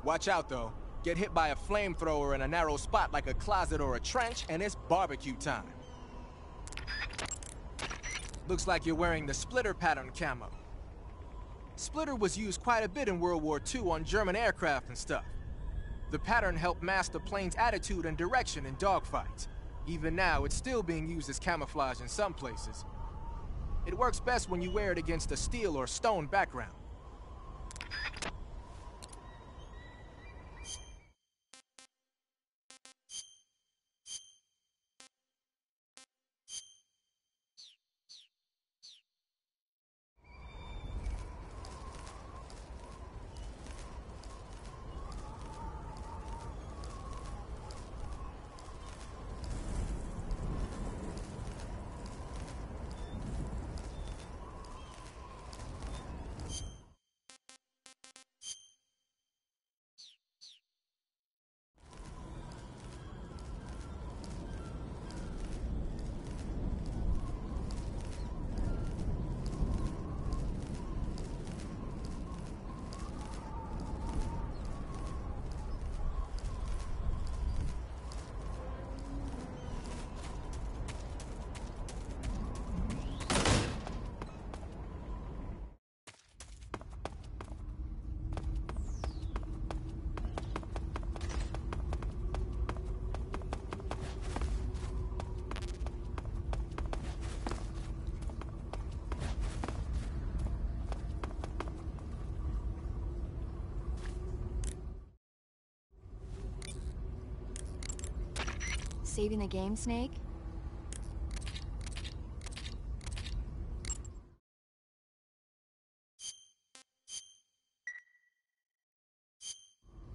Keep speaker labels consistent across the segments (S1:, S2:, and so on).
S1: Watch out, though. Get hit by a flamethrower in a narrow spot like a closet or a trench, and it's barbecue time. Looks like you're wearing the splitter pattern camo. Splitter was used quite a bit in World War II on German aircraft and stuff. The pattern helped mask the plane's attitude and direction in dogfights. Even now, it's still being used as camouflage in some places. It works best when you wear it against a steel or stone background.
S2: Saving the game, Snake?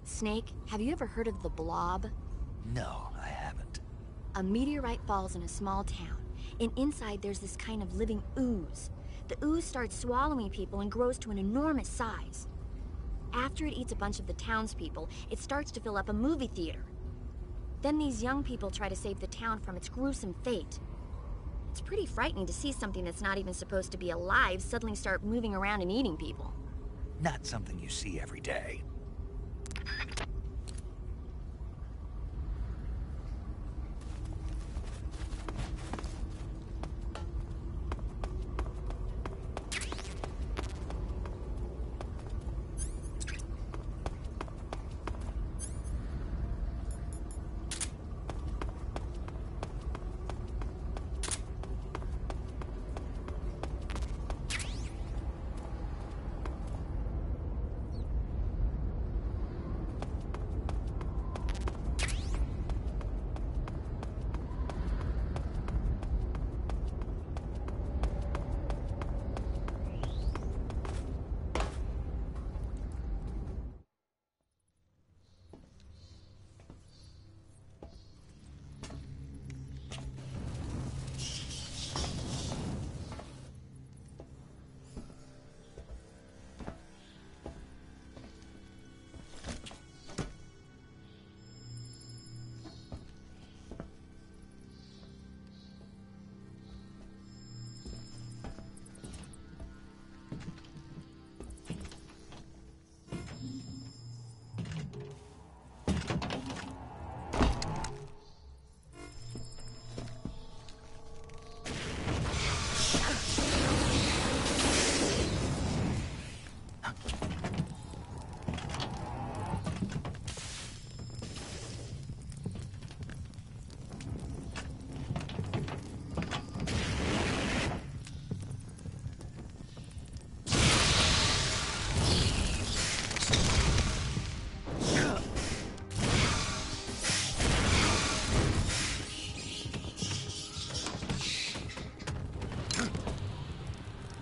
S2: Snake, have you ever heard of the Blob?
S3: No, I haven't.
S2: A meteorite falls in a small town, and inside there's this kind of living ooze. The ooze starts swallowing people and grows to an enormous size. After it eats a bunch of the townspeople, it starts to fill up a movie theater. Then these young people try to save the town from its gruesome fate. It's pretty frightening to see something that's not even supposed to be alive suddenly start moving around and eating people.
S3: Not something you see every day.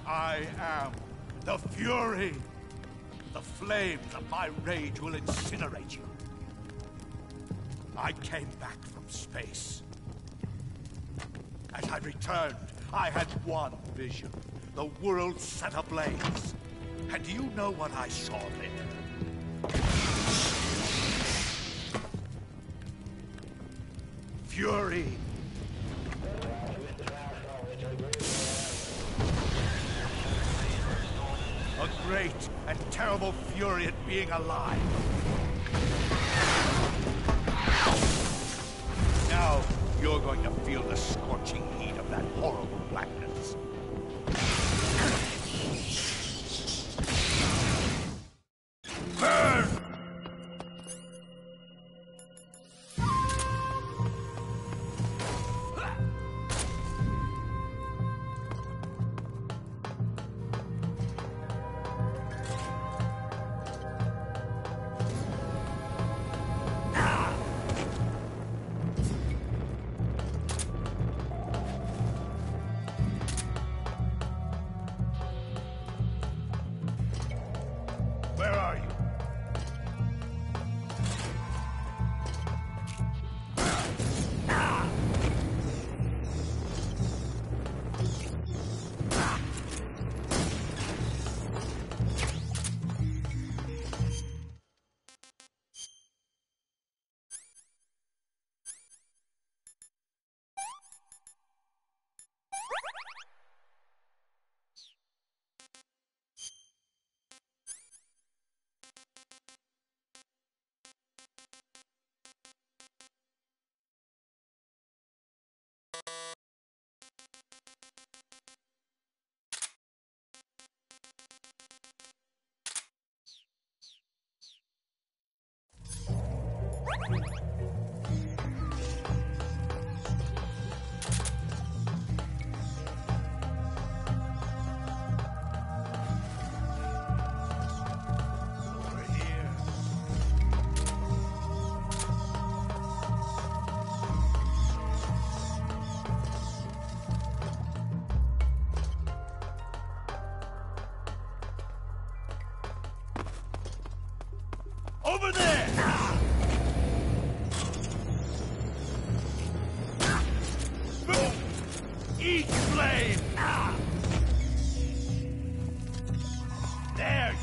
S4: I am the Fury. The flames of my rage will incinerate you. I came back from space. As I returned, I had one vision. The world set ablaze. And do you know what I saw there? Fury. A great and terrible fury at being alive. Now, you're going to feel the scorching heat of that horrible blackness. Burn! Where are you? Over here. Over there! Boom! Eat flame! There!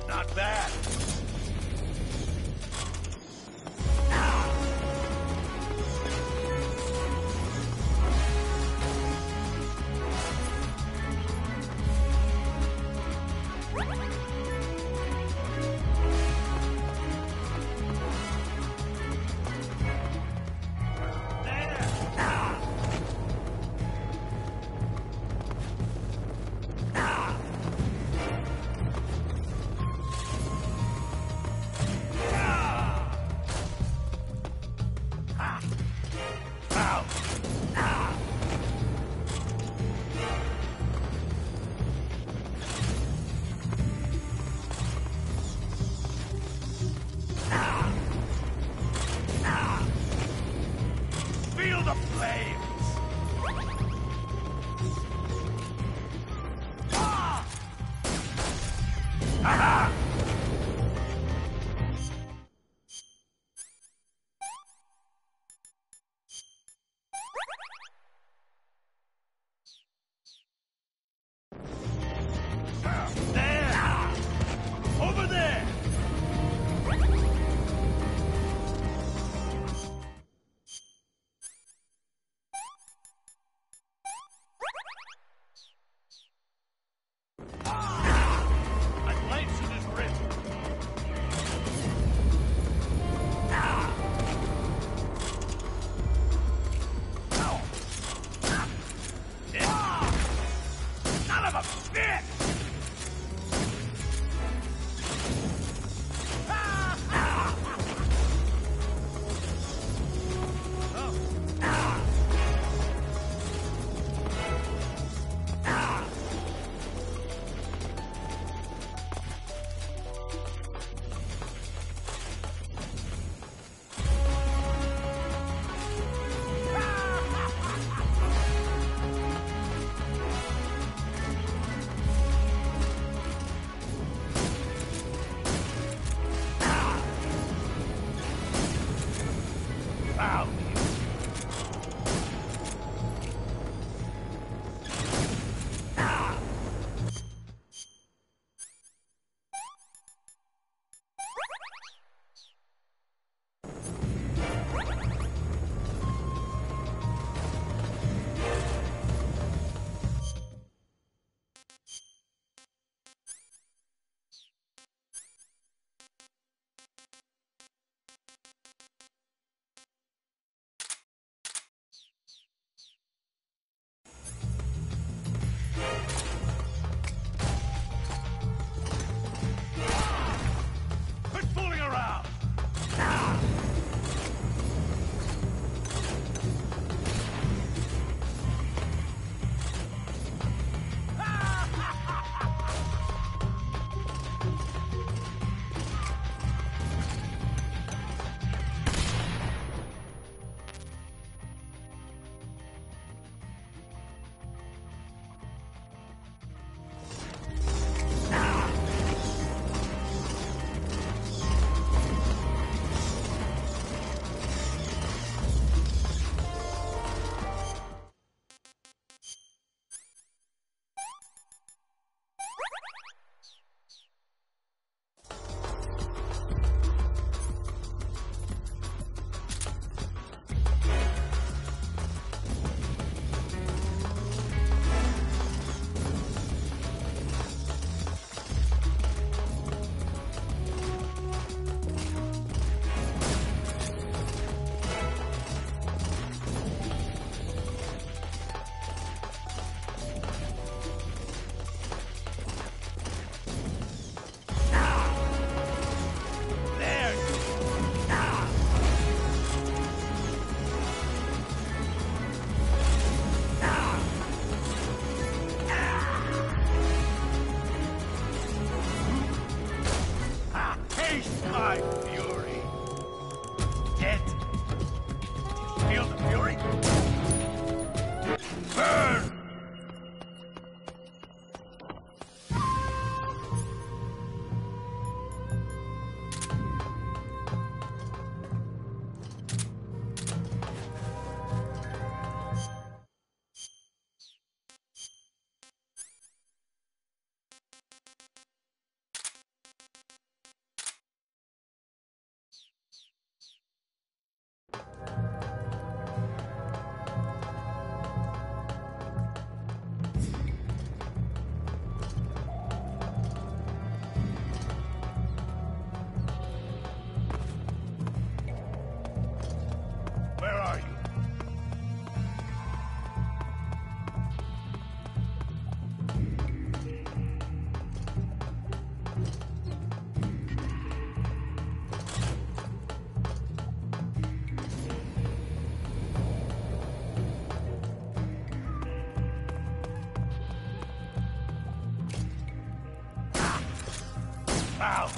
S4: Not bad. Foul!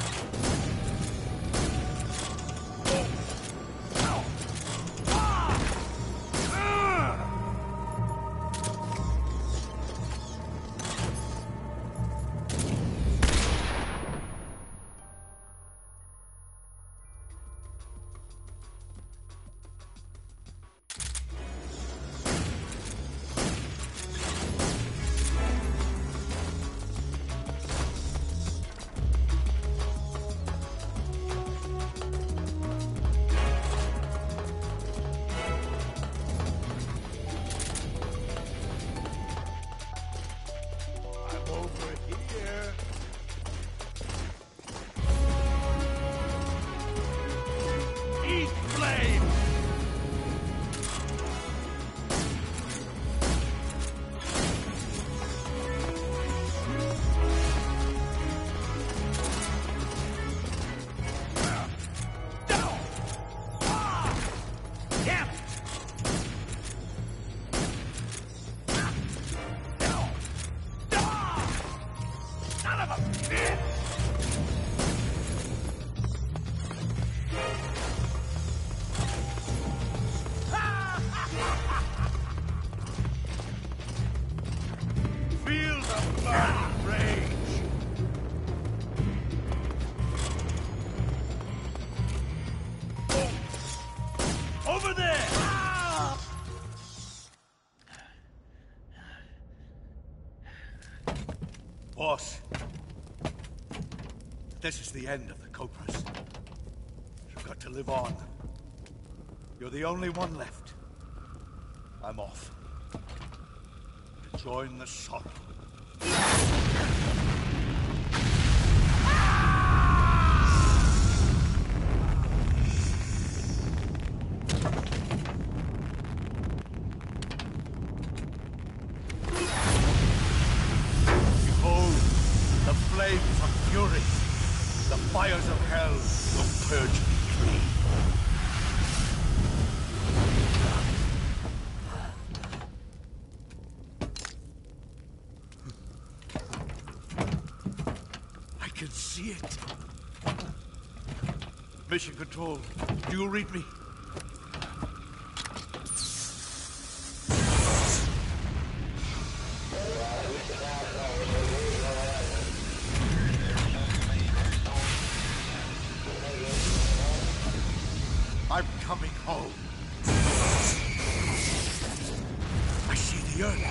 S4: Feel the burning rage! Over there! Boss, this is the end of the Cobras. You've got to live on. You're the only one left. I'm off. To join the Sorrow. Behold, the flames of fury. The fires of hell will purge me clean. I can see it. Mission Control, do you read me? I'm coming home. I see the Earth.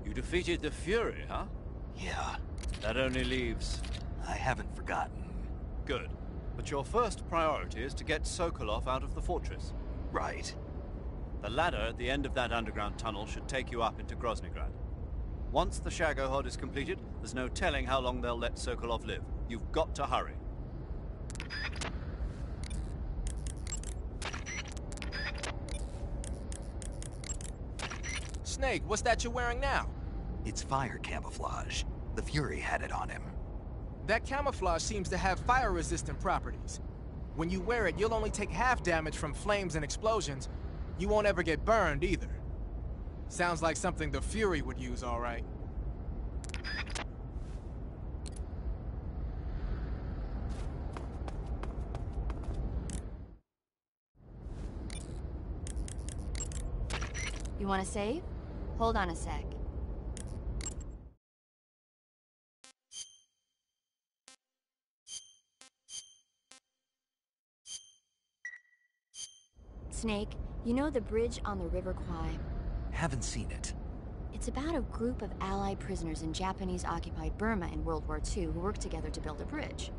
S5: You defeated the Fury, huh?
S3: Yeah,
S5: That only leaves...
S3: I haven't forgotten.
S5: Good. But your first priority is to get Sokolov out of the fortress.
S3: Right.
S5: The ladder at the end of that underground tunnel should take you up into Groznygrad. Once the Shagohod is completed, there's no telling how long they'll let Sokolov live. You've got to hurry.
S1: Snake, what's that you're wearing now?
S3: It's fire camouflage. The Fury had it on him.
S1: That camouflage seems to have fire-resistant properties. When you wear it, you'll only take half damage from flames and explosions. You won't ever get burned, either. Sounds like something the Fury would use, all right.
S2: You want to save? Hold on a sec. Snake, you know the bridge on the River Kwai?
S3: Haven't seen it.
S2: It's about a group of Allied prisoners in Japanese-occupied Burma in World War II who worked together to build a bridge.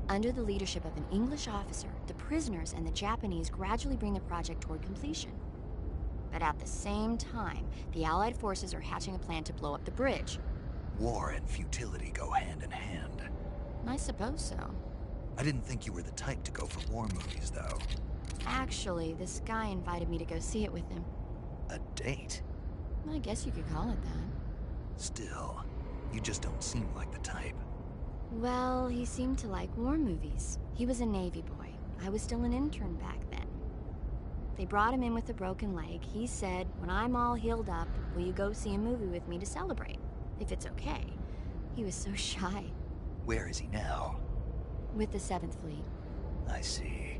S2: Under the leadership of an English officer, the prisoners and the Japanese gradually bring the project toward completion. But at the same time, the Allied forces are hatching a plan to blow up the bridge.
S3: War and futility go hand in hand.
S2: I suppose so.
S3: I didn't think you were the type to go for war movies, though.
S2: Actually, this guy invited me to go see it with him.
S3: A date?
S2: I guess you could call it that.
S3: Still, you just don't seem like the type.
S2: Well, he seemed to like war movies. He was a Navy boy. I was still an intern back then. They brought him in with a broken leg. He said, when I'm all healed up, will you go see a movie with me to celebrate? If it's okay. He was so shy.
S3: Where is he now?
S2: With the 7th Fleet.
S3: I see.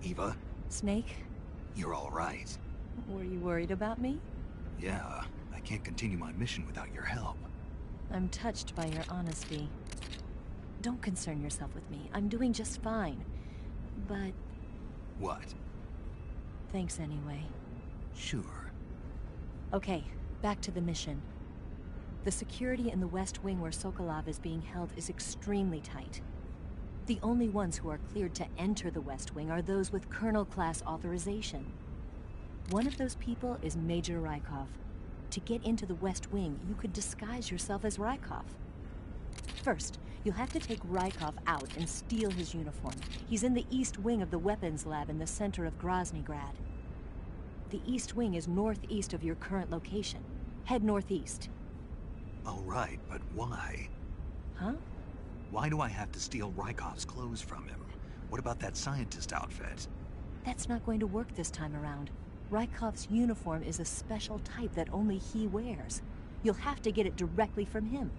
S3: Eva,
S6: Snake,
S3: you're all right.
S6: were you worried about me?
S3: Yeah, I can't continue my mission without your help.
S6: I'm touched by your honesty. Don't concern yourself with me. I'm doing just fine. But
S3: What?
S6: thanks anyway.
S3: Sure.
S6: Okay, back to the mission. The security in the West Wing where Sokolov is being held is extremely tight. The only ones who are cleared to enter the West Wing are those with Colonel-class authorization. One of those people is Major Rykov. To get into the West Wing, you could disguise yourself as Rykov. First, you'll have to take Rykov out and steal his uniform. He's in the East Wing of the weapons lab in the center of Groznygrad. The East Wing is northeast of your current location. Head northeast.
S3: All right, but why?
S6: Huh?
S3: Why do I have to steal Rykov's clothes from him? What about that scientist outfit?
S6: That's not going to work this time around. Rykov's uniform is a special type that only he wears. You'll have to get it directly from him.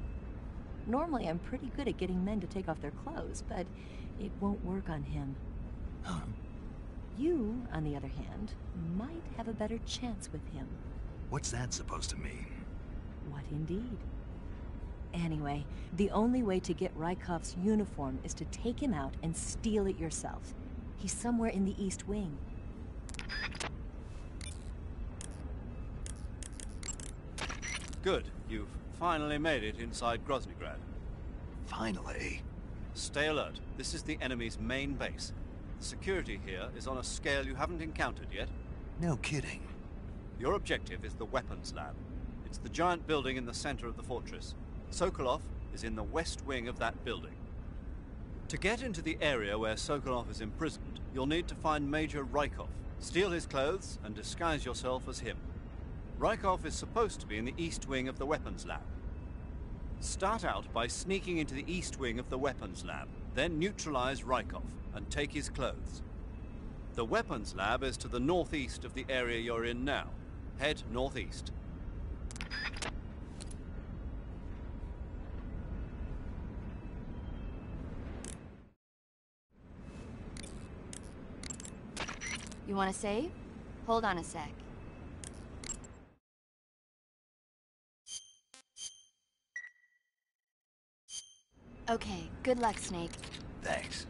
S6: Normally, I'm pretty good at getting men to take off their clothes, but it won't work on him.
S3: Huh?
S6: You, on the other hand, might have a better chance with him.
S3: What's that supposed to mean?
S6: What indeed? Anyway, the only way to get Rykov's uniform is to take him out and steal it yourself. He's somewhere in the East Wing.
S5: Good. You've finally made it inside Groznygrad.
S3: Finally.
S5: Stay alert. This is the enemy's main base. The security here is on a scale you haven't encountered yet.
S3: No kidding.
S5: Your objective is the weapons lab. It's the giant building in the center of the fortress. Sokolov is in the west wing of that building. To get into the area where Sokolov is imprisoned, you'll need to find Major Rykov, steal his clothes, and disguise yourself as him. Rykov is supposed to be in the east wing of the weapons lab. Start out by sneaking into the east wing of the weapons lab, then neutralize Rykov and take his clothes. The weapons lab is to the northeast of the area you're in now. Head northeast.
S2: You want to save? Hold on a sec. Okay, good luck, Snake.
S3: Thanks.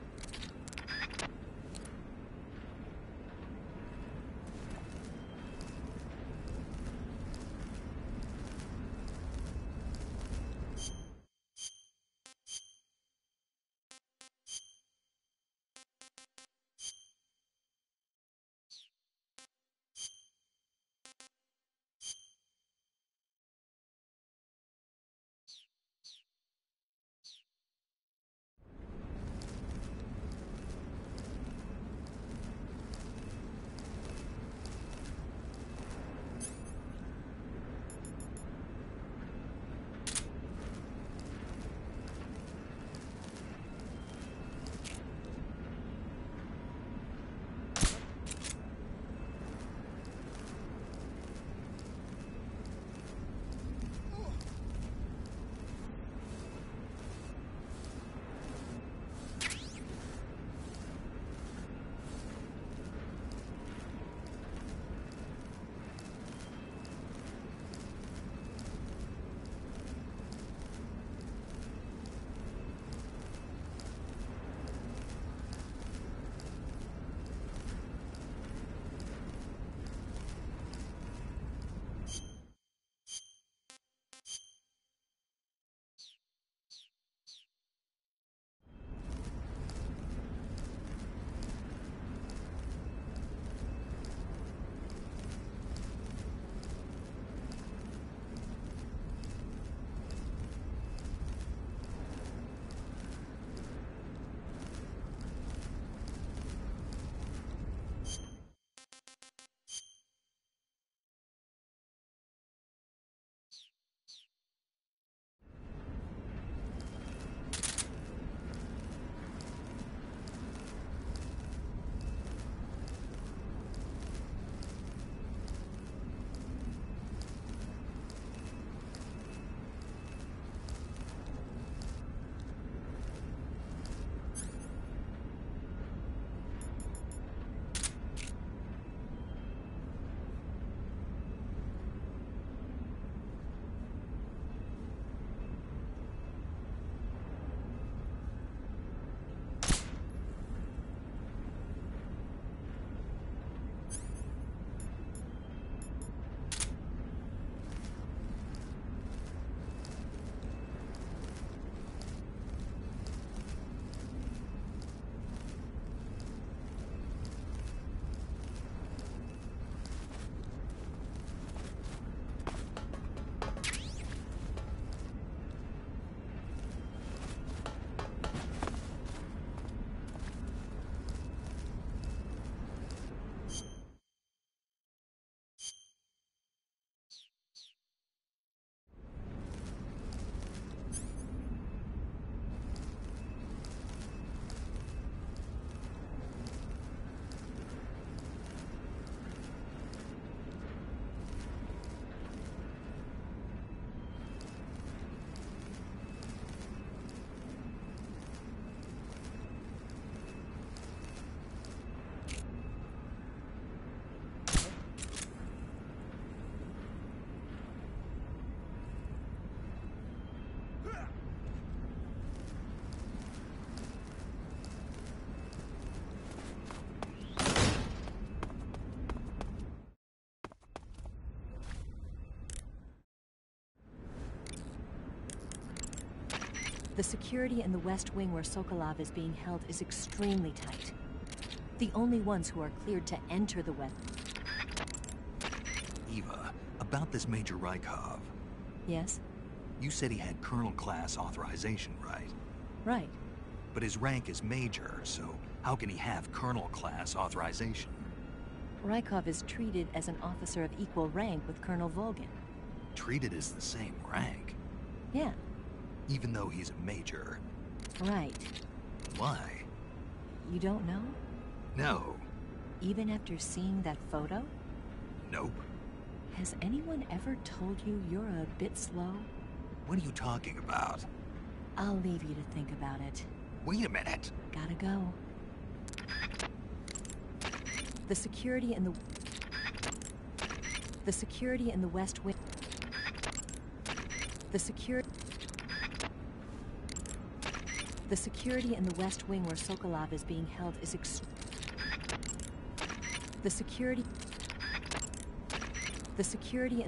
S6: The security in the West Wing where Sokolov is being held is extremely tight. The only ones who are cleared to enter the West...
S3: Eva, about this Major Rykov.
S6: Yes?
S3: You said he had Colonel class authorization, right?
S6: Right.
S3: But his rank is Major, so how can he have Colonel class authorization?
S6: Rykov is treated as an officer of equal rank with Colonel Volgin.
S3: Treated as the same rank?
S6: Yeah.
S3: Even though he's a Major?
S6: Right.
S3: Why?
S6: You don't know?
S3: No.
S6: Even after seeing that photo?
S3: Nope.
S6: Has anyone ever told you you're a bit slow?
S3: What are you talking about?
S6: I'll leave you to think about it.
S3: Wait a minute.
S6: Gotta go. The security in the West Wing. The security in the West Wing where Sokolov is being held is The security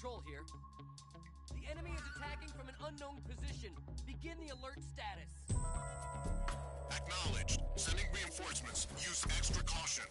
S7: Patrol here. The enemy is attacking from an unknown position. Begin the alert status.
S8: Acknowledged. Sending reinforcements. Use extra caution.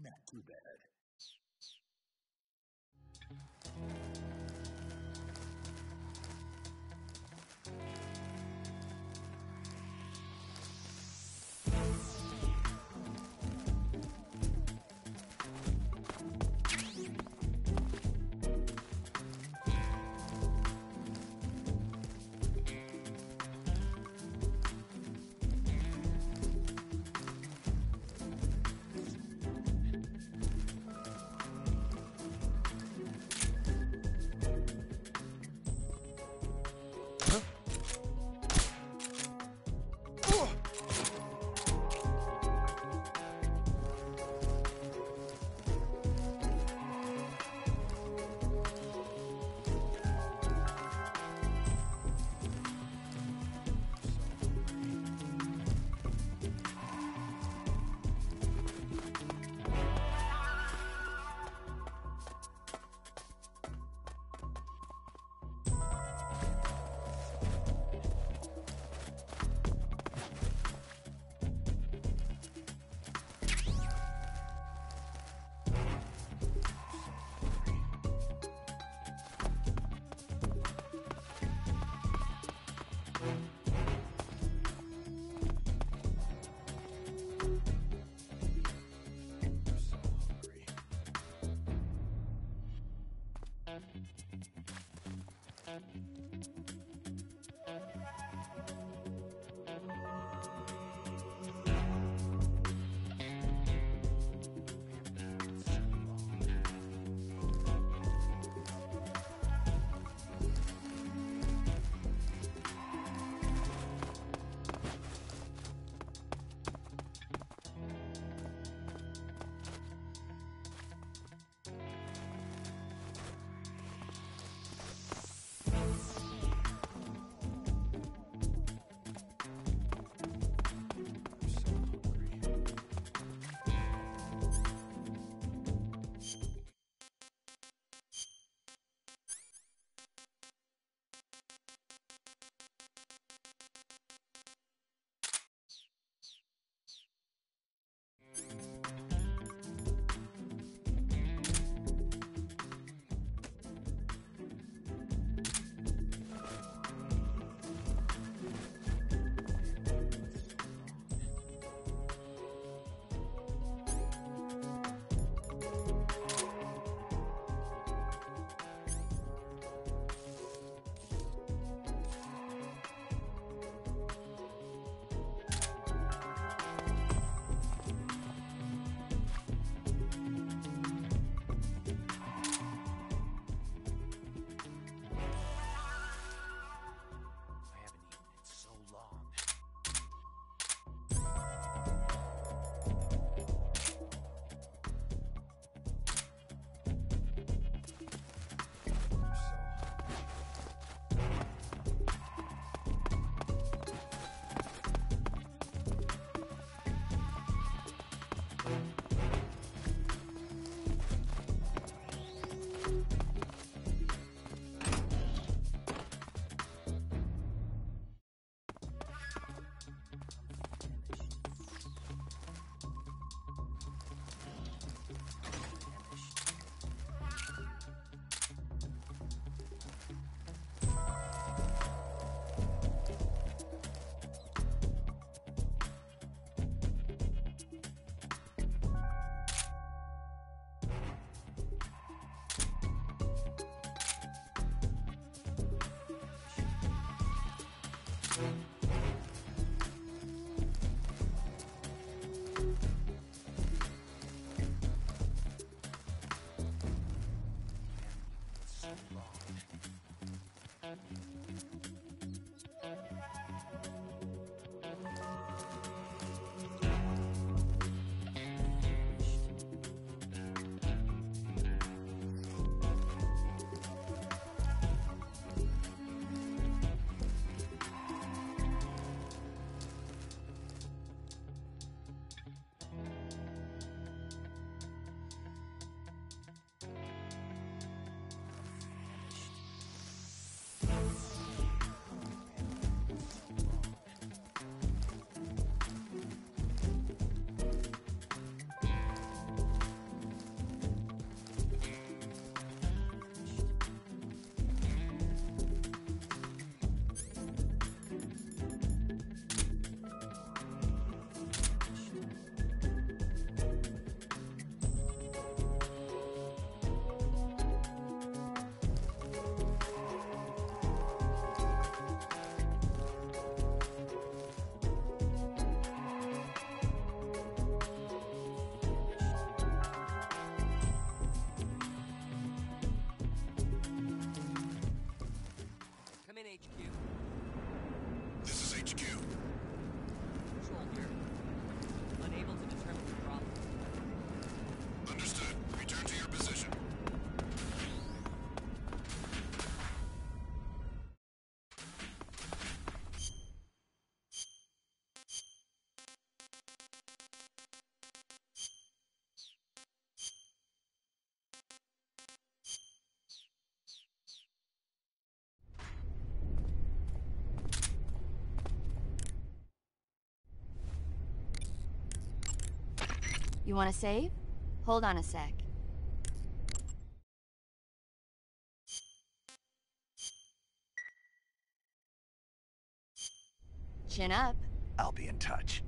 S3: Not too bad.
S7: Come in, HQ.
S8: This is HQ.
S7: Patrol here. Unable to determine the problem.
S8: Understood. Return to your position.
S2: You want to save? Hold on a sec. Chin up.
S3: I'll be in touch.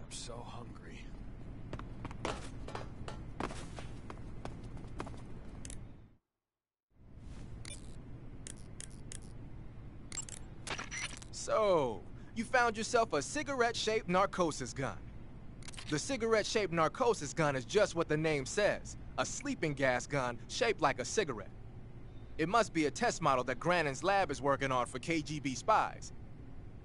S1: I'm so hungry. So, you found yourself a cigarette-shaped narcosis gun. The cigarette-shaped narcosis gun is just what the name says, a sleeping gas gun shaped like a cigarette. It must be a test model that Grannon's lab is working on for KGB spies.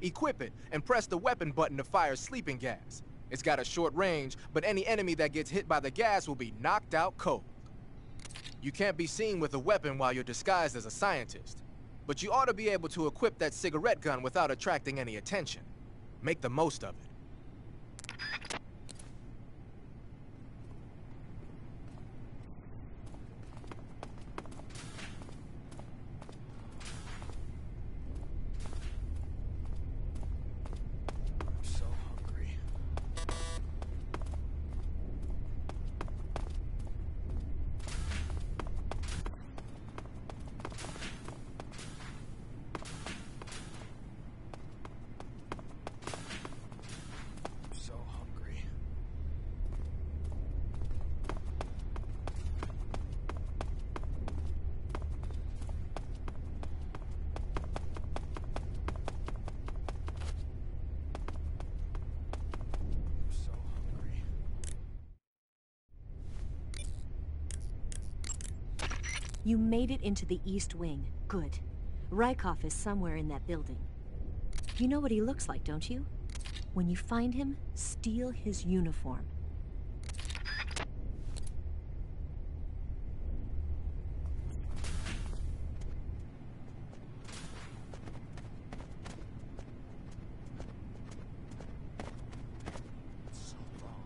S1: Equip it and press the weapon button to fire sleeping gas. It's got a short range, but any enemy that gets hit by the gas will be knocked out cold. You can't be seen with a weapon while you're disguised as a scientist. But you ought to be able to equip that cigarette gun without attracting any attention. Make the most of it. I'm so hungry. So hungry. I'm so hungry.
S6: You made it into the East Wing. Good. Rykov is somewhere in that building. You know what he looks like, don't you? When you find him, steal his uniform.
S1: So long.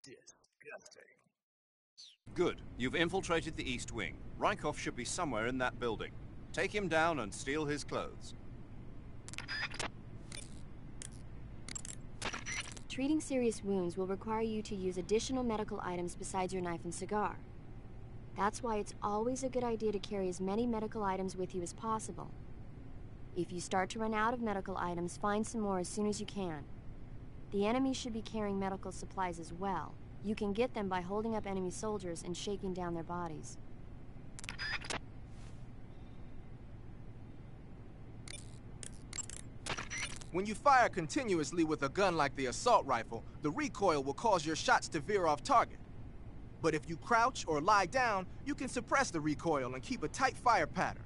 S3: Disgusting.
S5: Good. You've infiltrated the East Wing. Rykov should be somewhere in that building. Take him down and steal his clothes.
S2: Treating serious wounds will require you to use additional medical items besides your knife and cigar. That's why it's always a good idea to carry as many medical items with you as possible. If you start to run out of medical items, find some more as soon as you can. The enemy should be carrying medical supplies as well. You can get them by holding up enemy soldiers and shaking down their bodies.
S1: When you fire continuously with a gun like the assault rifle, the recoil will cause your shots to veer off target. But if you crouch or lie down, you can suppress the recoil and keep a tight fire pattern.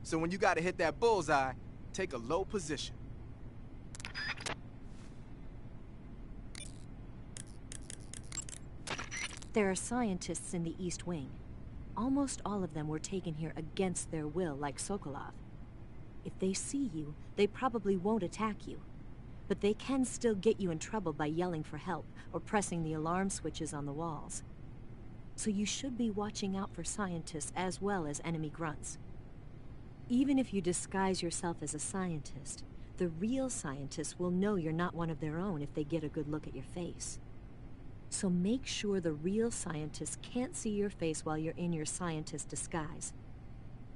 S1: So when you gotta hit that bullseye, take a low position.
S6: There are scientists in the East Wing. Almost all of them were taken here against their will, like Sokolov. If they see you, they probably won't attack you. But they can still get you in trouble by yelling for help or pressing the alarm switches on the walls. So you should be watching out for scientists as well as enemy grunts. Even if you disguise yourself as a scientist, the real scientists will know you're not one of their own if they get a good look at your face. So make sure the real scientists can't see your face while you're in your scientist disguise.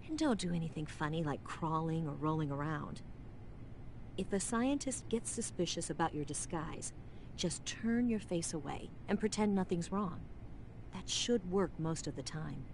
S6: And don't do anything funny like crawling or rolling around. If a scientist gets suspicious about your disguise, just turn your face away and pretend nothing's wrong. That should work most of the time.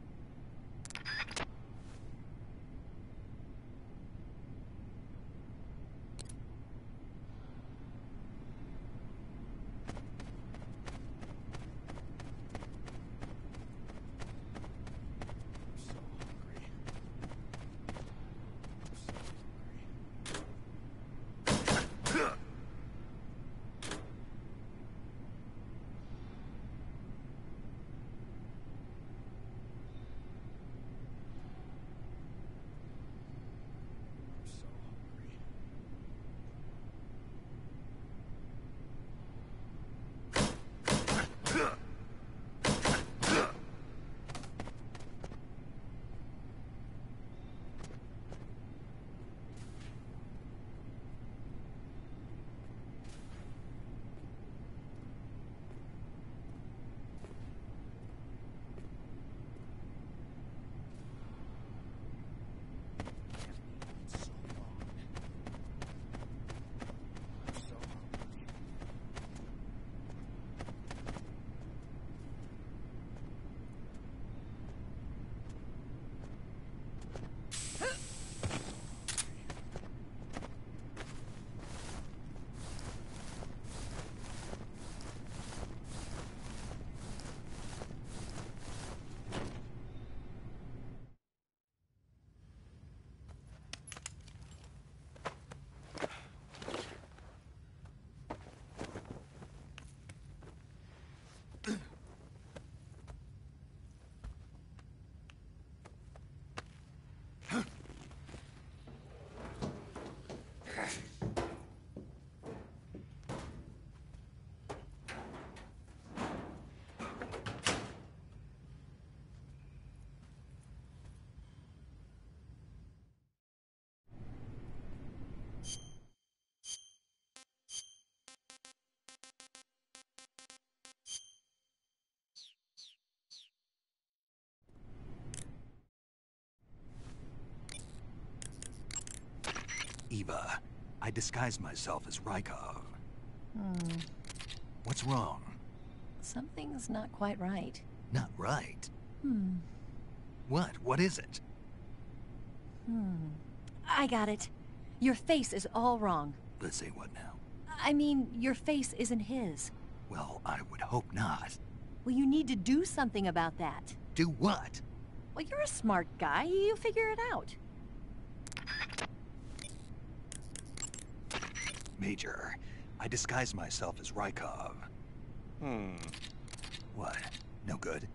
S3: Eva, I disguised myself as Rykov. What's wrong?
S6: Something's not quite right.
S3: Not right? What? What is it?
S6: I got it. Your face is all wrong.
S3: Let's say what now?
S6: I mean, your face isn't his.
S3: Well, I would hope not.
S6: Well, you need to do something about that.
S3: Do what?
S6: Well, you're a smart guy. You figure it out.
S3: Major, I disguised myself as Rykov. What? No good?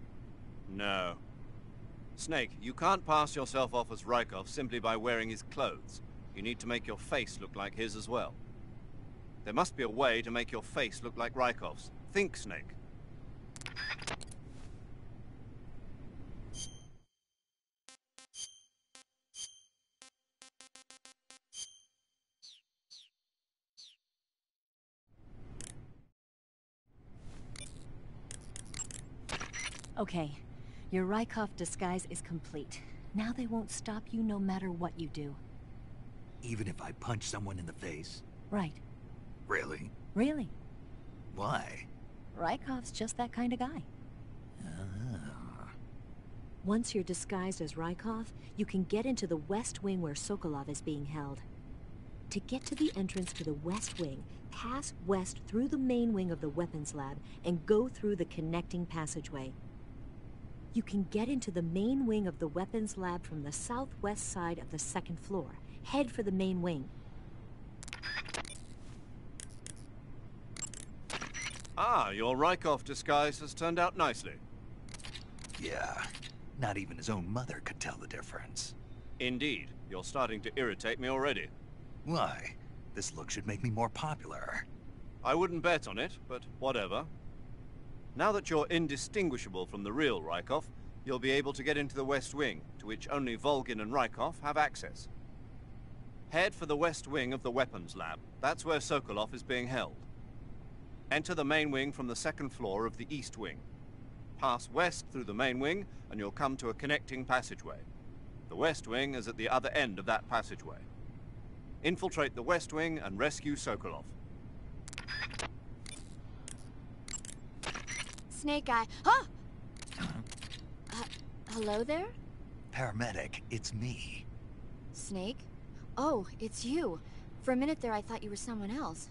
S5: No. Snake, you can't pass yourself off as Rykov simply by wearing his clothes. You need to make your face look like his as well. There must be a way to make your face look like Rykov's. Think, Snake.
S6: Okay, your Rykov disguise is complete. Now they won't stop you no matter what you do.
S3: Even if I punch someone in the face?
S6: Right.
S3: Really?
S6: Really.
S3: Why?
S6: Rykov's just that kind of guy.
S3: Ah.
S6: Once you're disguised as Rykov, you can get into the West Wing where Sokolov is being held. To get to the entrance to the West Wing, pass west through the main wing of the weapons lab and go through the connecting passageway. You can get into the main wing of the weapons lab from the southwest side of the second floor. Head for the main wing.
S5: Ah, your Rykov disguise has turned out nicely.
S3: Yeah. Not even his own mother could tell the difference.
S5: Indeed. You're starting to irritate me already.
S3: Why? This look should make me more popular.
S5: I wouldn't bet on it, but whatever. Now that you're indistinguishable from the real Rykov, you'll be able to get into the West Wing, to which only Volgin and Rykov have access. Head for the West Wing of the weapons lab. That's where Sokolov is being held. Enter the main wing from the second floor of the East Wing. Pass west through the main wing, and you'll come to a connecting passageway. The West Wing is at the other end of that passageway. Infiltrate the West Wing and rescue Sokolov.
S2: Snake Eye. Huh? Hello there?
S3: Paramedic, it's me.
S2: Snake? Oh, it's you. For a minute there, I thought you were someone else.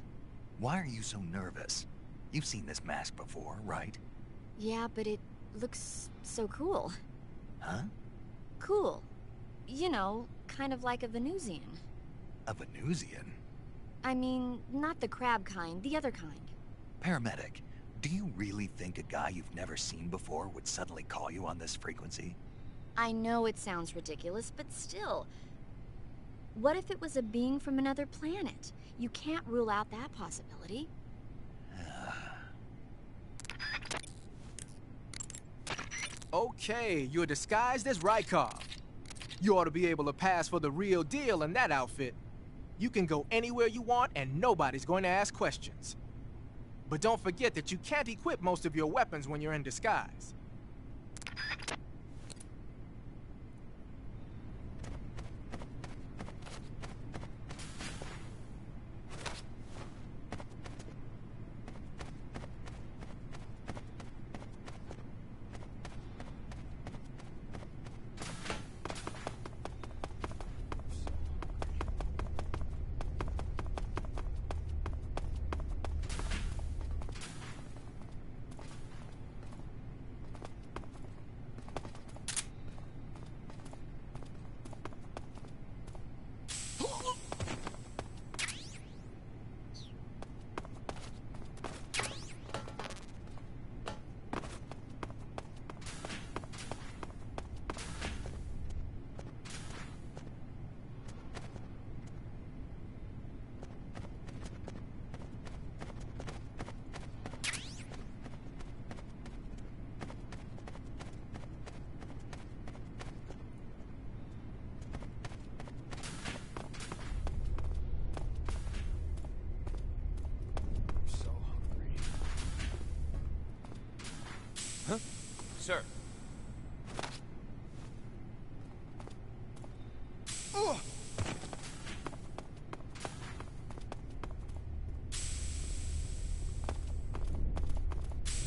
S3: Why are you so nervous? You've seen this mask before, right?
S2: Yeah, but it looks so cool.
S3: Huh?
S2: Cool. You know, kind of like a Venusian.
S3: A Venusian?
S2: I mean, not the crab kind, the other kind.
S3: Paramedic, do you really think a guy you've never seen before would suddenly call you on this frequency?
S2: I know it sounds ridiculous, but still. What if it was a being from another planet? You can't rule out that possibility.
S1: Okay, you're disguised as Rykov. You ought to be able to pass for the real deal in that outfit. You can go anywhere you want and nobody's going to ask questions. But don't forget that you can't equip most of your weapons when you're in disguise.
S7: Sir.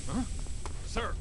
S4: Huh? Sir.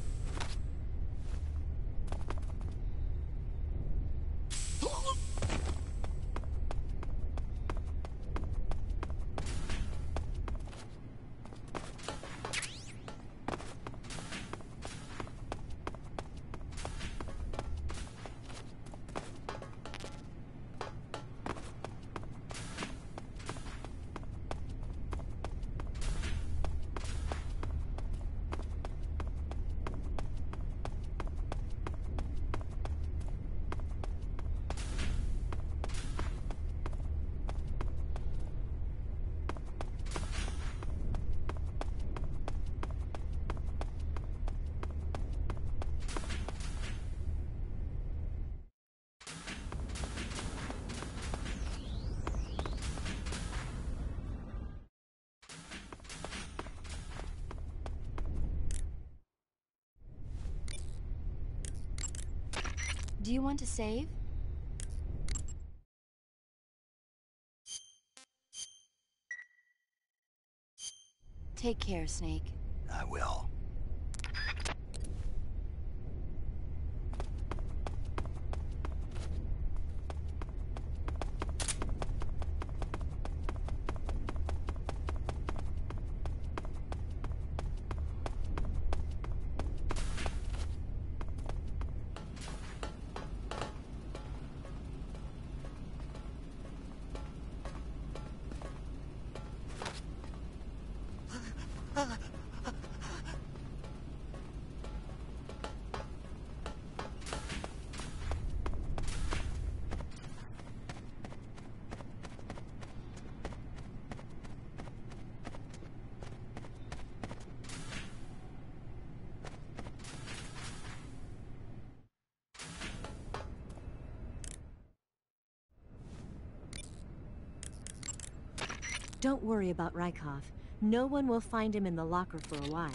S2: Do you want to save? Take care, Snake.
S3: I will.
S6: Don't worry about Rykov. No one will find him in the locker for a while.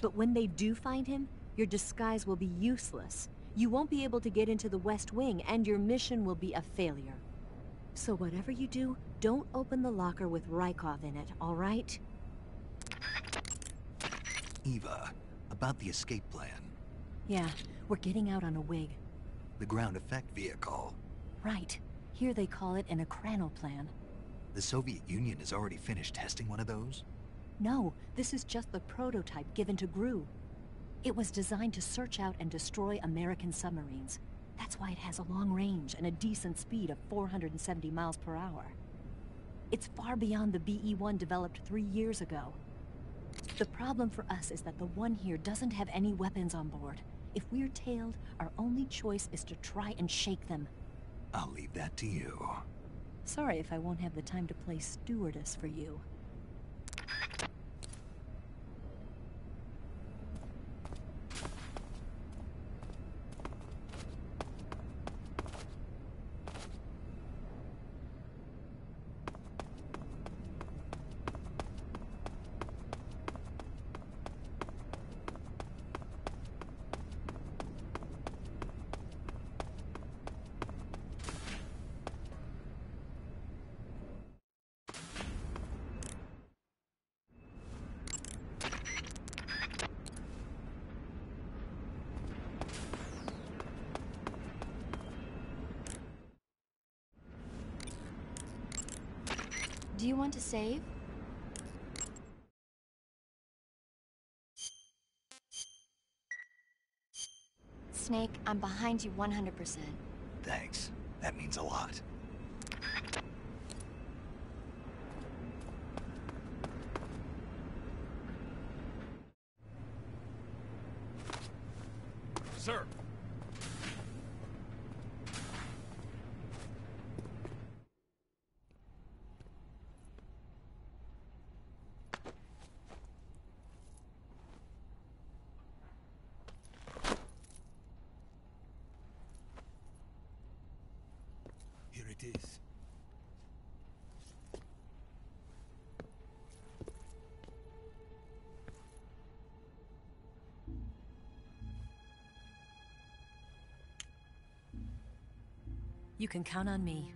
S6: But when they do find him, your disguise will be useless. You won't be able to get into the West Wing, and your mission will be a failure. So whatever you do, don't open the locker with Rykov in it, all right?
S3: Eva, about the escape plan.
S6: Yeah, we're getting out on a Wig.
S3: The ground effect vehicle.
S6: Right. Here they call it an Akranoplan.
S3: The Soviet Union has already finished testing one of those?
S6: No, this is just the prototype given to GRU. It was designed to search out and destroy American submarines. That's why it has a long range and a decent speed of 470 miles per hour. It's far beyond the BE-1 developed 3 years ago. The problem for us is that the one here doesn't have any weapons on board. If we're tailed, our only choice is to try and shake them.
S3: I'll leave that to you.
S6: Sorry if I won't have the time to play stewardess for you.
S2: Do you want to save? Snake, I'm behind you 100%.
S3: Thanks. That means a lot.
S4: Sir! Here it is.
S6: You can count on me.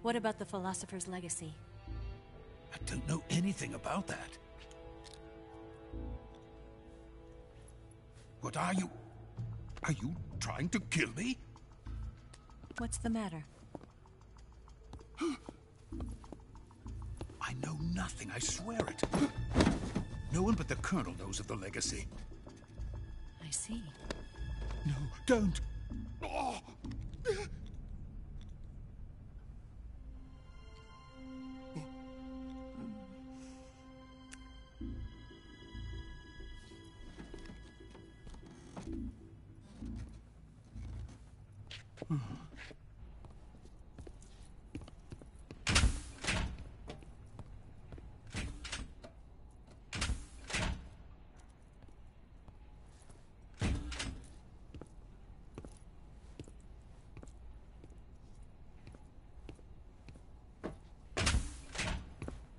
S6: What about the Philosopher's Legacy?
S4: I don't know anything about that. What are you? Are you trying to kill me?
S6: What's the matter?
S4: I know nothing, I swear it. No one but the Colonel knows of the legacy.
S6: I see.
S4: No, don't! Oh.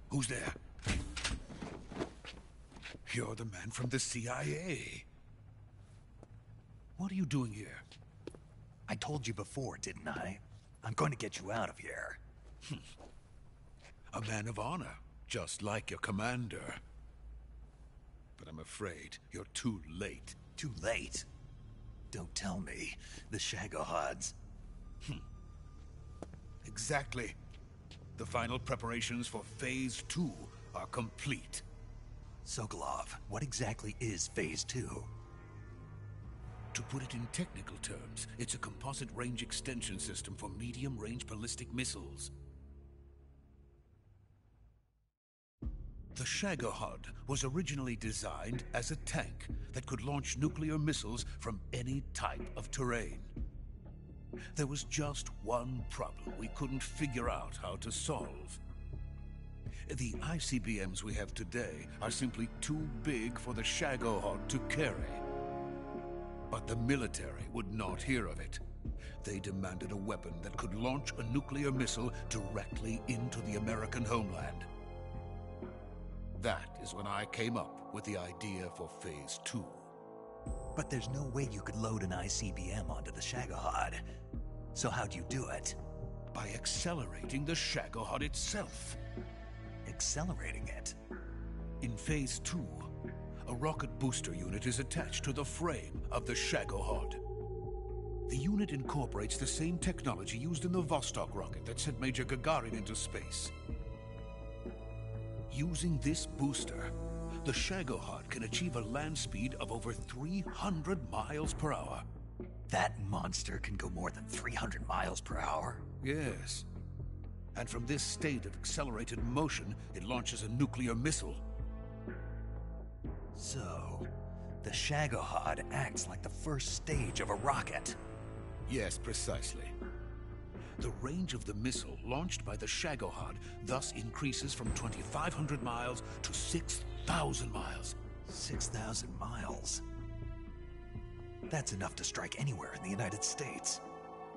S4: Who's there? You're the man from the CIA. What are you doing here?
S3: I told you before, didn't I? I'm going to get you out of here.
S4: A man of honor, just like your commander. But I'm afraid you're too late.
S3: Too late? Don't tell me. The Shagohods.
S4: Exactly. The final preparations for Phase 2 are complete.
S3: Sokolov, what exactly is Phase 2?
S4: To put it in technical terms, it's a composite range extension system for medium-range ballistic missiles. The Shagohod was originally designed as a tank that could launch nuclear missiles from any type of terrain. There was just one problem we couldn't figure out how to solve. The ICBMs we have today are simply too big for the Shagohod to carry. But the military would not hear of it. They demanded a weapon that could launch a nuclear missile directly into the American homeland. That is when I came up with the idea for Phase 2.
S3: But there's no way you could load an ICBM onto the Shagohod. So how'd you do it?
S4: By accelerating the Shagohod itself.
S3: Accelerating it?
S4: In Phase 2, a rocket booster unit is attached to the frame of the Shagohod. The unit incorporates the same technology used in the Vostok rocket that sent Major Gagarin into space. Using this booster, the Shagohod can achieve a land speed of over 300 miles per hour.
S3: That monster can go more than 300 miles per hour?
S4: Yes. And from this state of accelerated motion, it launches a nuclear missile.
S3: So, the Shagohod acts like the first stage of a rocket.
S4: Yes, precisely. The range of the missile launched by the Shagohod thus increases from 2,500 miles to 6,000 miles.
S3: 6,000 miles? That's enough to strike anywhere in the United States.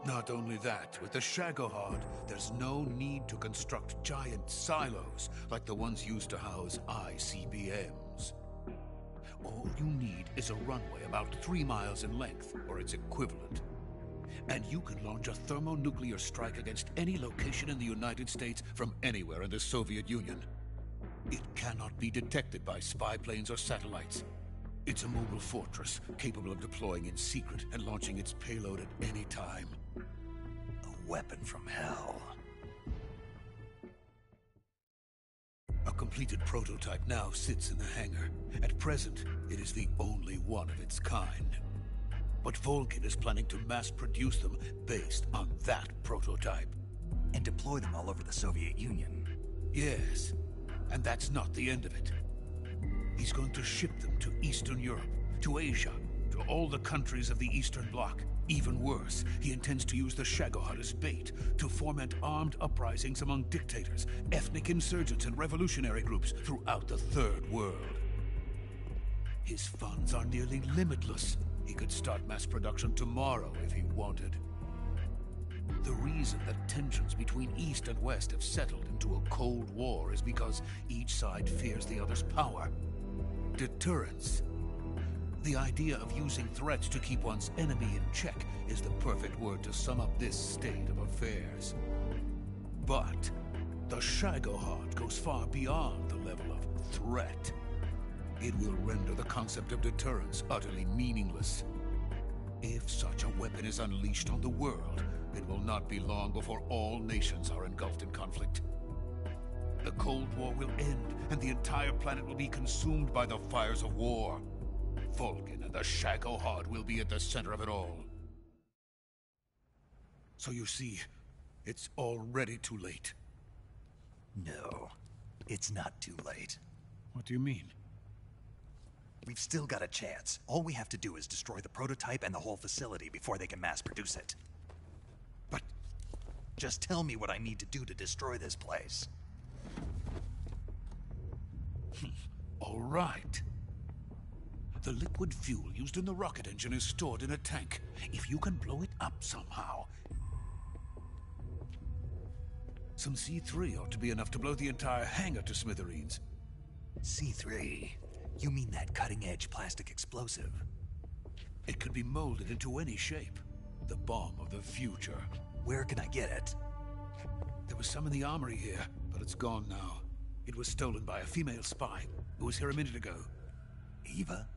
S4: Not only that, with the Shagohod, there's no need to construct giant silos like the ones used to house ICBMs. All you need is a runway about 3 miles in length, or its equivalent. And you can launch a thermonuclear strike against any location in the United States from anywhere in the Soviet Union. It cannot be detected by spy planes or satellites. It's a mobile fortress, capable of deploying in secret and launching its payload at any time.
S3: A weapon from hell.
S4: A completed prototype now sits in the hangar. At present, it is the only one of its kind. But Volgin is planning to mass-produce them based on that prototype.
S3: And deploy them all over the Soviet Union.
S4: Yes, and that's not the end of it. He's going to ship them to Eastern Europe, to Asia, to all the countries of the Eastern Bloc. Even worse, he intends to use the Shagohod as bait to foment armed uprisings among dictators, ethnic insurgents, and revolutionary groups throughout the Third World. His funds are nearly limitless. He could start mass production tomorrow if he wanted. The reason that tensions between East and West have settled into a Cold War is because each side fears the other's power. Deterrence. The idea of using threats to keep one's enemy in check is the perfect word to sum up this state of affairs. But the Shagohod goes far beyond the level of threat. It will render the concept of deterrence utterly meaningless. If such a weapon is unleashed on the world, it will not be long before all nations are engulfed in conflict. The Cold War will end, and the entire planet will be consumed by the fires of war. Volgin and the Shagohod will be at the center of it all. So you see, it's already too late.
S3: No, it's not too late.
S4: What do you mean?
S3: We've still got a chance. All we have to do is destroy the prototype and the whole facility before they can mass produce it.
S4: But
S3: just tell me what I need to do to destroy this place.
S4: All right. The liquid fuel used in the rocket engine is stored in a tank. If you can blow it up somehow, some C3 ought to be enough to blow the entire hangar to smithereens.
S3: C3? You mean that cutting-edge plastic explosive?
S4: It could be molded into any shape.
S9: The bomb of the future.
S3: Where can I get it?
S9: There was some in the armory here, but it's gone now. It was stolen by a female spy who was here a minute ago.
S3: Eva?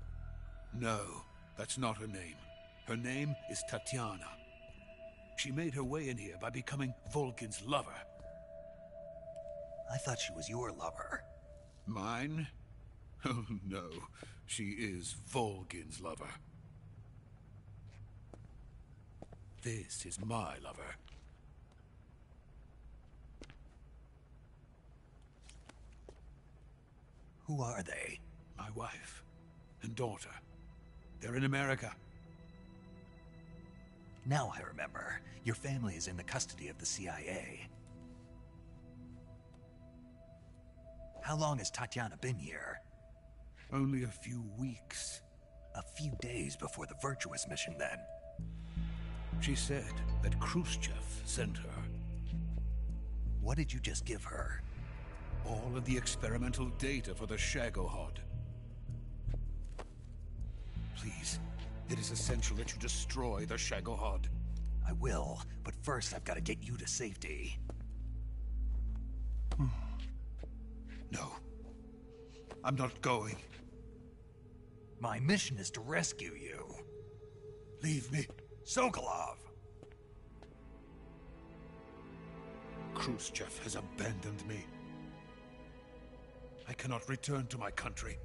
S9: No, that's not her name. Her name is Tatiana. She made her way in here by becoming Volkin's lover.
S3: I thought she was your lover.
S9: Mine? Oh no, she is Volkin's lover. This is my lover.
S3: Who are they?
S9: My wife and daughter. They're in America.
S3: Now I remember. Your family is in the custody of the CIA. How long has Tatiana been here?
S9: Only a few weeks.
S3: A few days before the Virtuous mission, then.
S9: She said that Khrushchev sent her.
S3: What did you just give her?
S9: All of the experimental data for the Shagohod. Please, it is essential that you destroy the Shagohod.
S3: I will, but first I've got to get you to safety.
S9: No. I'm not going.
S3: My mission is to rescue you.
S9: Leave me.
S3: Sokolov!
S9: Khrushchev has abandoned me. I cannot return to my country.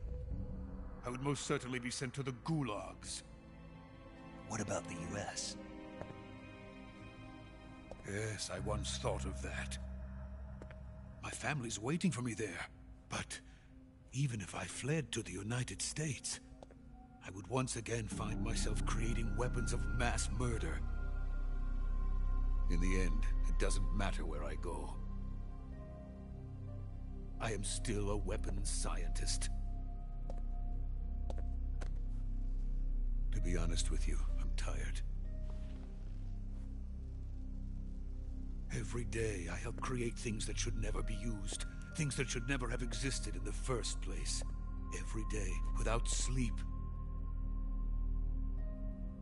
S9: I would most certainly be sent to the gulags.
S3: What about the US?
S9: Yes, I once thought of that. My family's waiting for me there. But even if I fled to the United States, I would once again find myself creating weapons of mass murder. In the end, it doesn't matter where I go. I am still a weapons scientist. To be honest with you, I'm tired. Every day, I help create things that should never be used. Things that should never have existed in the first place. Every day, without sleep.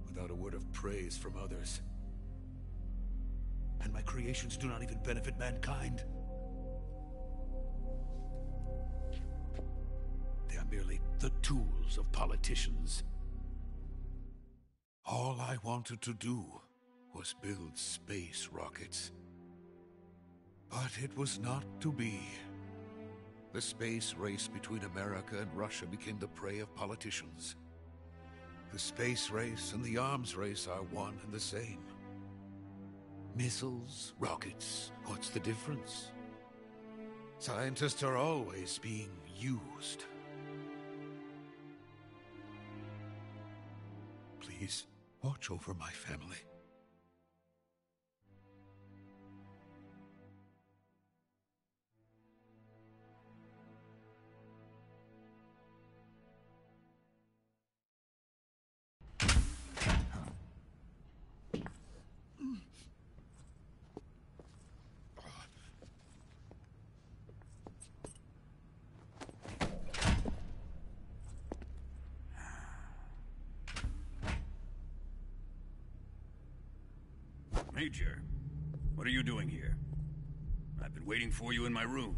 S9: Without a word of praise from others. And my creations do not even benefit mankind. They are merely the tools of politicians. All I wanted to do was build space rockets. But it was not to be. The space race between America and Russia became the prey of politicians. The space race and the arms race are one and the same. Missiles, rockets, what's the difference? Scientists are always being used. Please, watch over my family.
S10: Major, what are you doing here? I've been waiting for you in my room.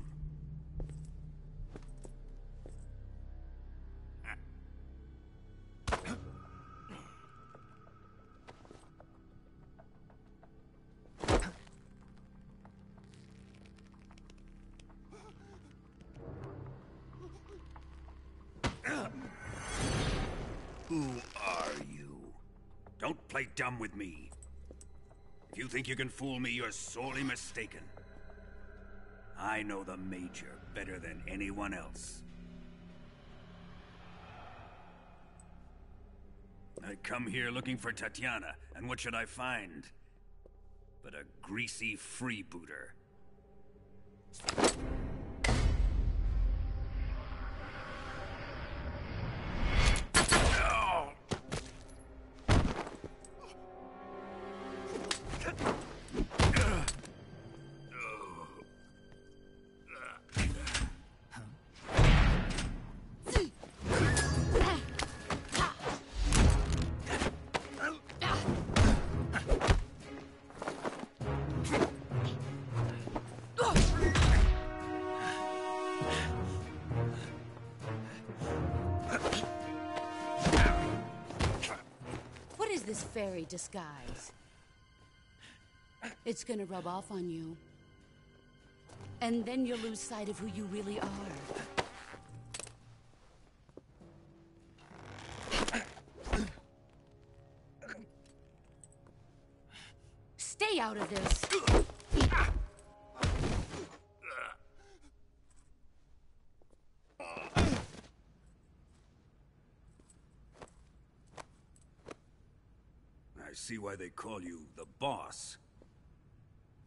S10: Who are you? Don't play dumb with me. If you think you can fool me, you're sorely mistaken. I know the Major better than anyone else. I come here looking for Tatiana, and what should I find? But a greasy freebooter.
S11: What is this fairy disguise? It's gonna rub off on you. And then you'll lose sight of who you really are. Stay out of this!
S10: I see why they call you the boss.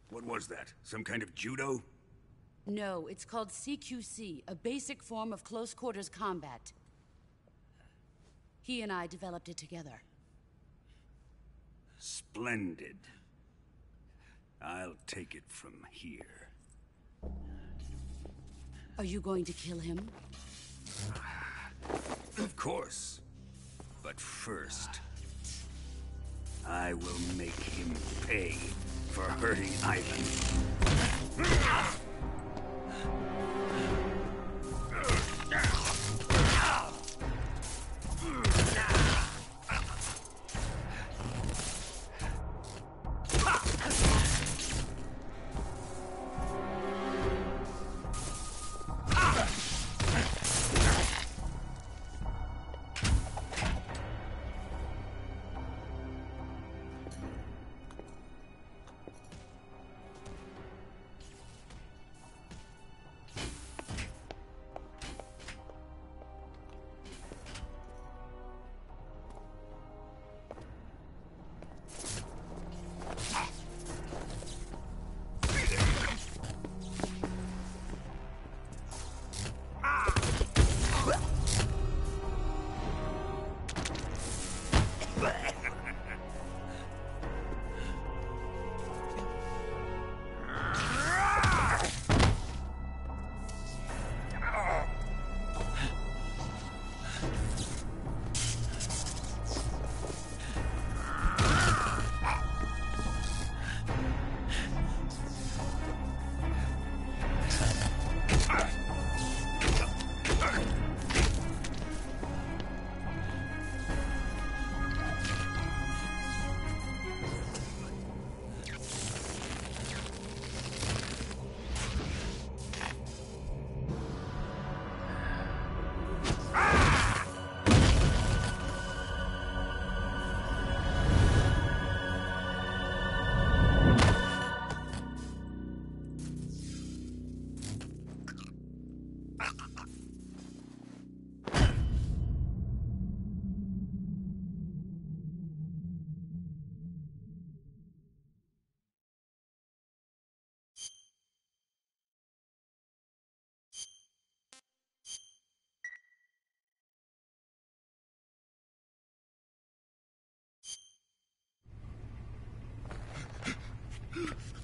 S10: What was that? Some kind of judo?
S11: No, it's called CQC, a basic form of close quarters combat. He and I developed it together.
S10: Splendid. I'll take it from here.
S11: Are you going to kill him?
S10: Of course. But first, I will make him pay for hurting Ivan.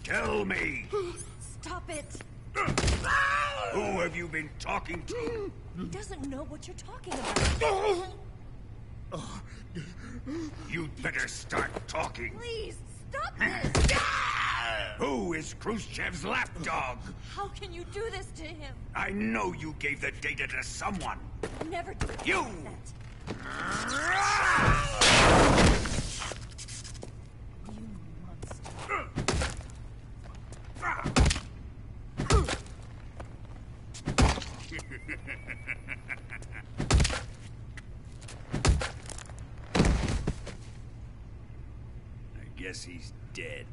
S10: Tell me!
S6: Stop it!
S10: Who have you been talking to?
S6: He doesn't know what you're talking about.
S10: You'd better start talking.
S6: Please, stop this!
S10: Who is Khrushchev's lapdog?
S6: How can you do this to him?
S10: I know you gave the data to someone.
S6: Never do
S10: You!
S6: that.
S10: I guess he's dead.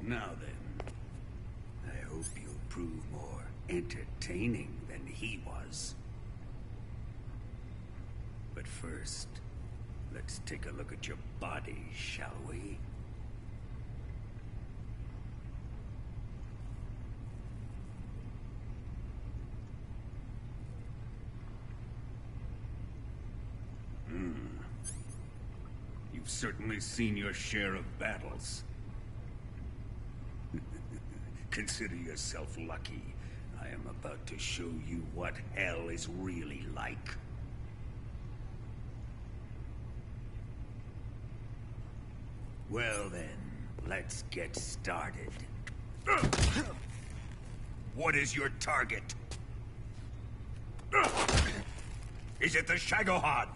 S10: Now then, I hope you'll prove more entertaining than he was. But first, let's take a look at your body, shall we? You've certainly seen your share of battles. consider yourself lucky. I am about to show you what hell is really like. Well then, let's get started. What is your target? Is it the Shagohod?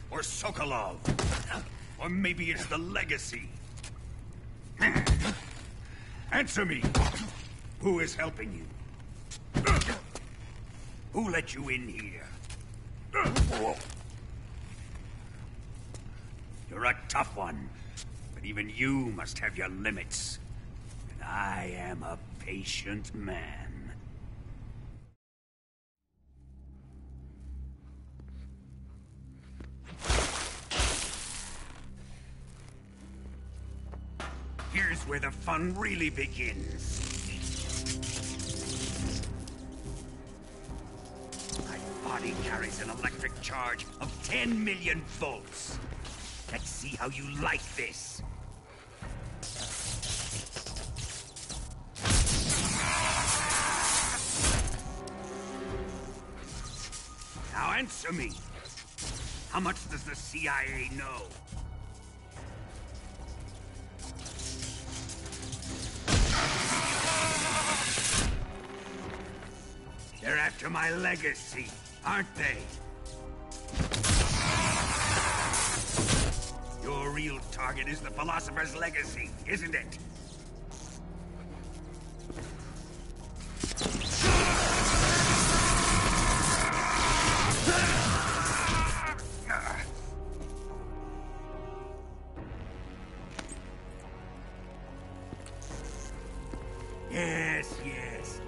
S10: Or Sokolov? Or maybe it's the Legacy? Answer me! Who is helping you? Who let you in here? You're a tough one, but even you must have your limits. And I am a patient man. Here's where the fun really begins. My body carries an electric charge of 10 million volts. Let's see how you like this. Now answer me. How much does the CIA know? They're after my legacy, aren't they? Your real target is the Philosopher's Legacy, isn't it? Yes.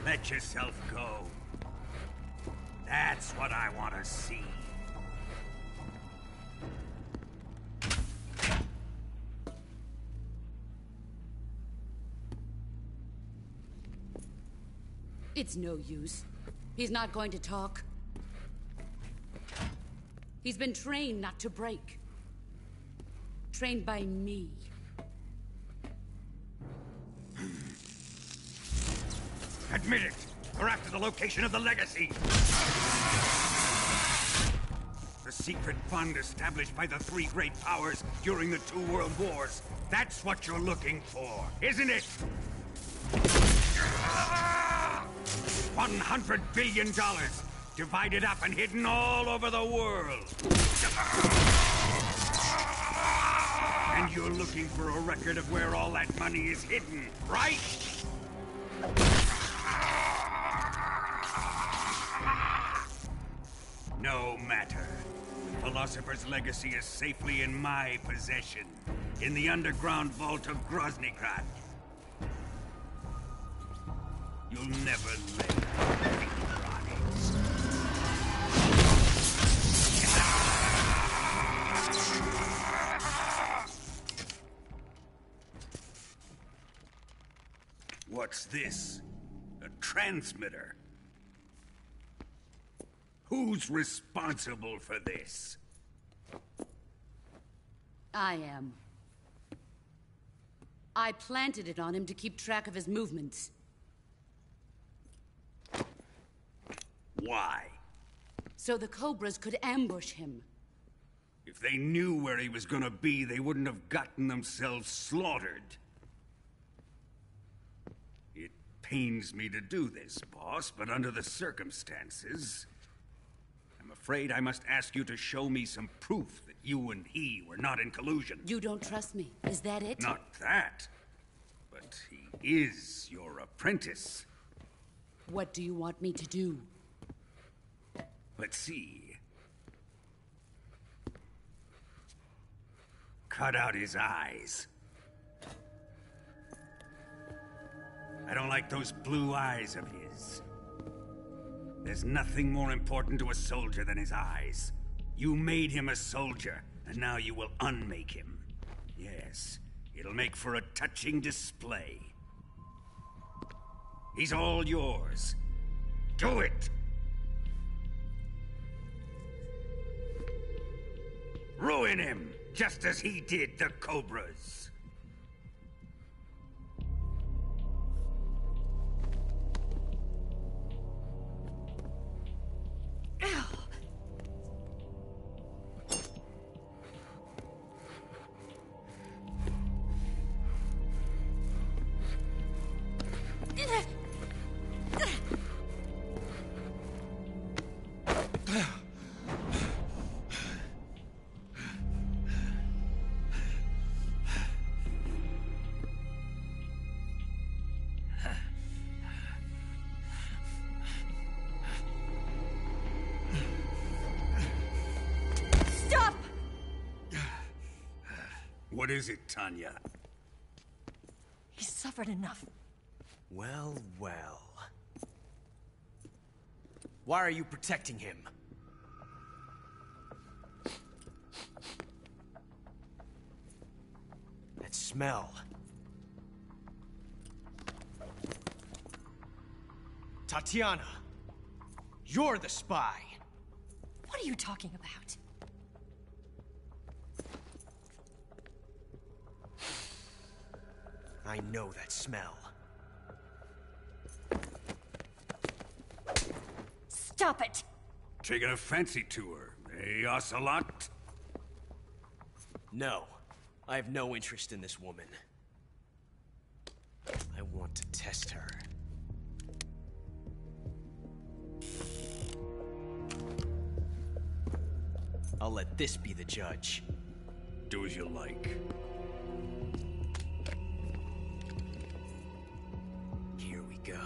S10: Let yourself go. That's what I want to see.
S11: It's no use. He's not going to talk. He's been trained not to break. Trained by me.
S10: Admit it! We're after the location of the Legacy! The secret fund established by the three great powers during the 2 world wars. That's what you're looking for, isn't it? $100 billion, divided up and hidden all over the world. And you're looking for a record of where all that money is hidden, right? No matter. The Philosopher's Legacy is safely in my possession, in the underground vault of Groznygrad. You'll never live. What's this? A transmitter? Who's responsible for this?
S11: I am. I planted it on him to keep track of his movements.
S10: Why?
S11: So the Cobras could ambush him.
S10: If they knew where he was gonna be, they wouldn't have gotten themselves slaughtered. It pains me to do this, boss, but under the circumstances, I'm afraid I must ask you to show me some proof that you and he were not in collusion.
S11: You don't trust me, is that it?
S10: Not that. But he is your apprentice.
S11: What do you want me to do?
S10: Let's see. Cut out his eyes. I don't like those blue eyes of his. There's nothing more important to a soldier than his eyes. You made him a soldier, and now you will unmake him. Yes, it'll make for a touching display. He's all yours. Do it! Ruin him, just as he did the Cobras. What is it, Tanya?
S6: He's suffered enough.
S7: Well, well. Why are you protecting him? That smell. Tatiana, you're the spy.
S6: What are you talking about?
S7: I know that smell.
S6: Stop it!
S10: Taking a fancy to her, eh, Ocelot?
S7: No, I have no interest in this woman. I want to test her. I'll let this be the judge.
S10: Do as you like.
S7: Here we go.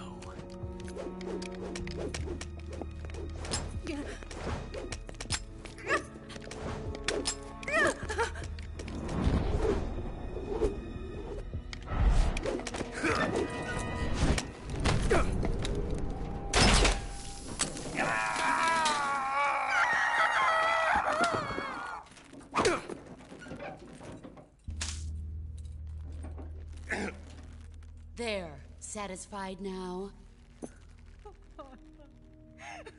S11: There. Satisfied now?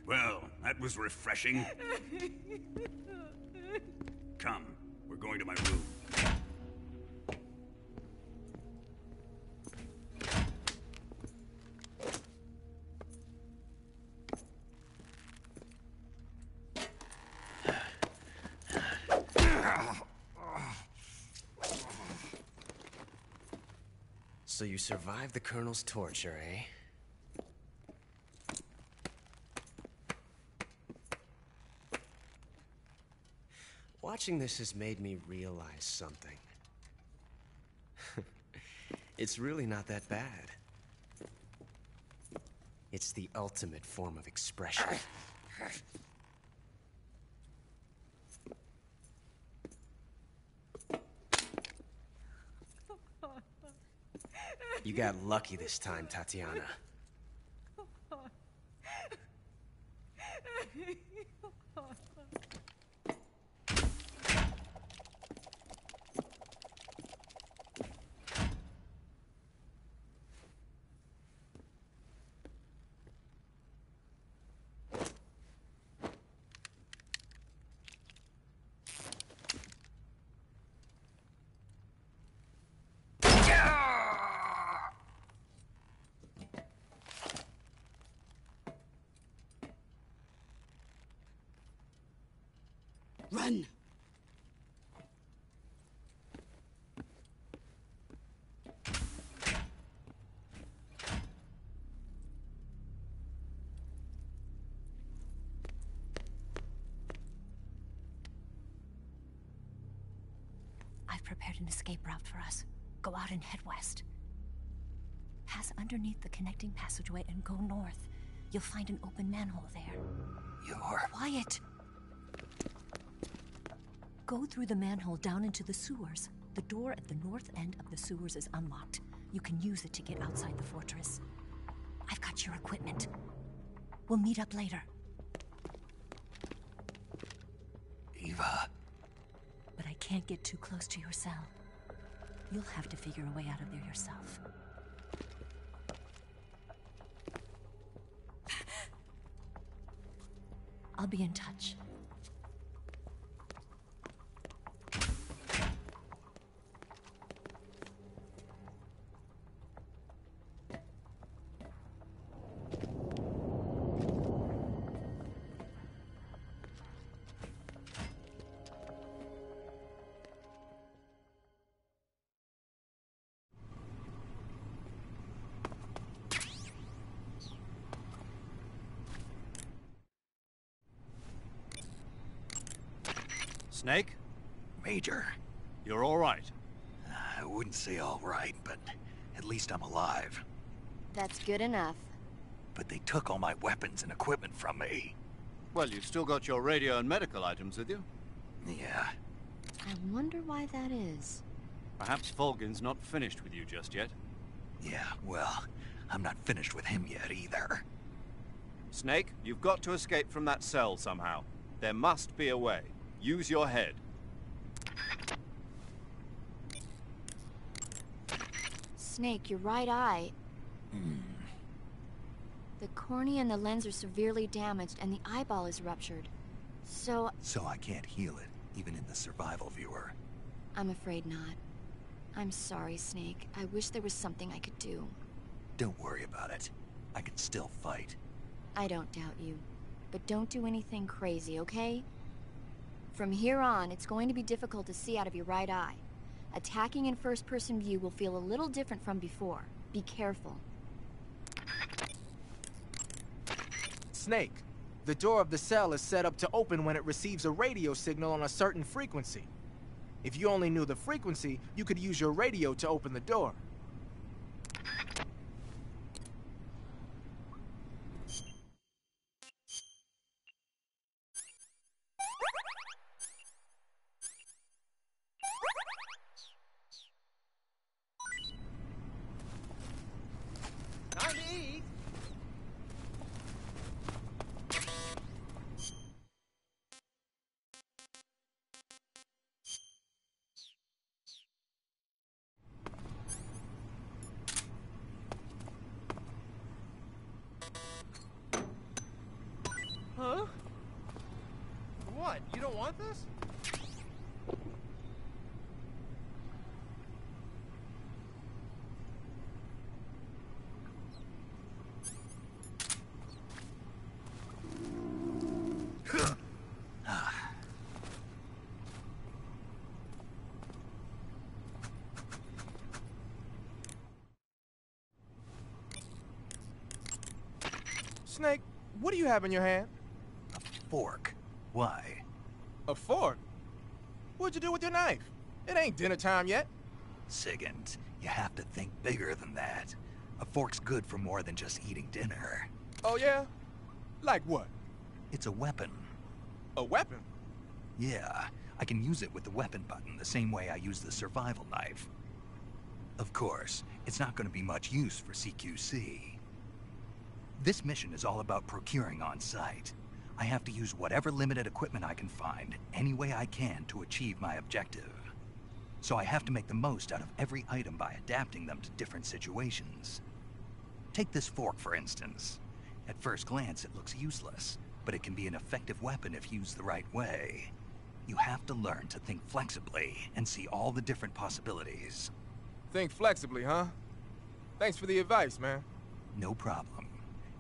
S10: Well, that was refreshing. Come, we're going to my room.
S7: So you survived the Colonel's torture, eh? Watching this has made me realize something. It's really not that bad. It's the ultimate form of expression. You got lucky this time, Tatiana.
S11: Run!
S6: I've prepared an escape route for us. Go out and head west. Pass underneath the connecting passageway and go north. You'll find an open manhole there.
S3: You're...
S6: Quiet! Go through the manhole down into the sewers. The door at the north end of the sewers is unlocked. You can use it to get outside the fortress. I've got your equipment. We'll meet up later.
S3: Eva...
S6: But I can't get too close to your cell. You'll have to figure a way out of there yourself. I'll be in touch.
S5: Snake?
S3: Major.
S5: You're all right.
S3: I wouldn't say all right, but at least I'm alive.
S2: That's good enough.
S3: But they took all my weapons and equipment from me.
S5: Well, you've still got your radio and medical items with you.
S3: Yeah.
S2: I wonder why that is.
S5: Perhaps Volgin's not finished with you just yet.
S3: Yeah, well, I'm not finished with him yet either.
S5: Snake, you've got to escape from that cell somehow. There must be a way. Use your head.
S2: Snake, your right eye... The cornea and the lens are severely damaged, and the eyeball is ruptured. So
S3: I can't heal it, even in the survival viewer.
S2: I'm afraid not. I'm sorry, Snake. I wish there was something I could do.
S3: Don't worry about it. I can still fight.
S2: I don't doubt you. But don't do anything crazy, okay? From here on, it's going to be difficult to see out of your right eye. Attacking in first-person view will feel a little different from before. Be careful.
S1: Snake, the door of the cell is set up to open when it receives a radio signal on a certain frequency. If you only knew the frequency, you could use your radio to open the door.
S7: Time to eat! Huh? What? You don't want this?
S1: Snake, what do you have in your hand?
S3: Fork. Why?
S1: A fork? What'd you do with your knife? It ain't dinner time yet.
S3: Sigint, you have to think bigger than that. A fork's good for more than just eating dinner.
S1: Oh yeah? Like what?
S3: It's a weapon.
S1: A weapon?
S3: Yeah, I can use it with the weapon button the same way I use the survival knife. Of course, it's not going to be much use for CQC. This mission is all about procuring on site. I have to use whatever limited equipment I can find, any way I can, to achieve my objective. So I have to make the most out of every item by adapting them to different situations. Take this fork, for instance. At first glance, it looks useless, but it can be an effective weapon if used the right way. You have to learn to think flexibly and see all the different possibilities.
S1: Think flexibly, huh? Thanks for the advice, man.
S3: No problem.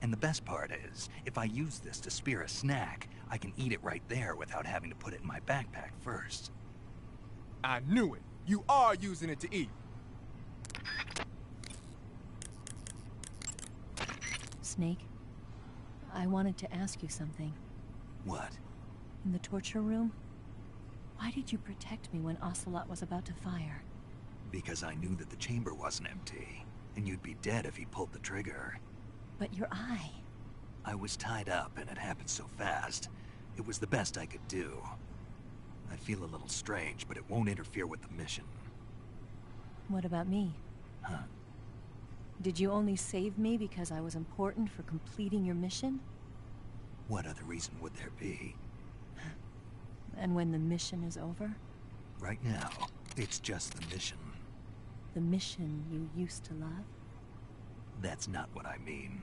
S3: And the best part is, if I use this to spear a snack, I can eat it right there without having to put it in my backpack first.
S1: I knew it. You are using it to eat.
S6: Snake, I wanted to ask you something.
S3: What?
S6: In the torture room, why did you protect me when Ocelot was about to fire?
S3: Because I knew that the chamber wasn't empty, and you'd be dead if he pulled the trigger.
S6: But your eye...
S3: I was tied up, and it happened so fast. It was the best I could do. I feel a little strange, but it won't interfere with the mission.
S6: What about me?
S3: Huh?
S6: Did you only save me because I was important for completing your mission?
S3: What other reason would there be?
S6: And when the mission is over?
S3: Right now, it's just the mission.
S6: The mission you used to love?
S3: That's not what I mean.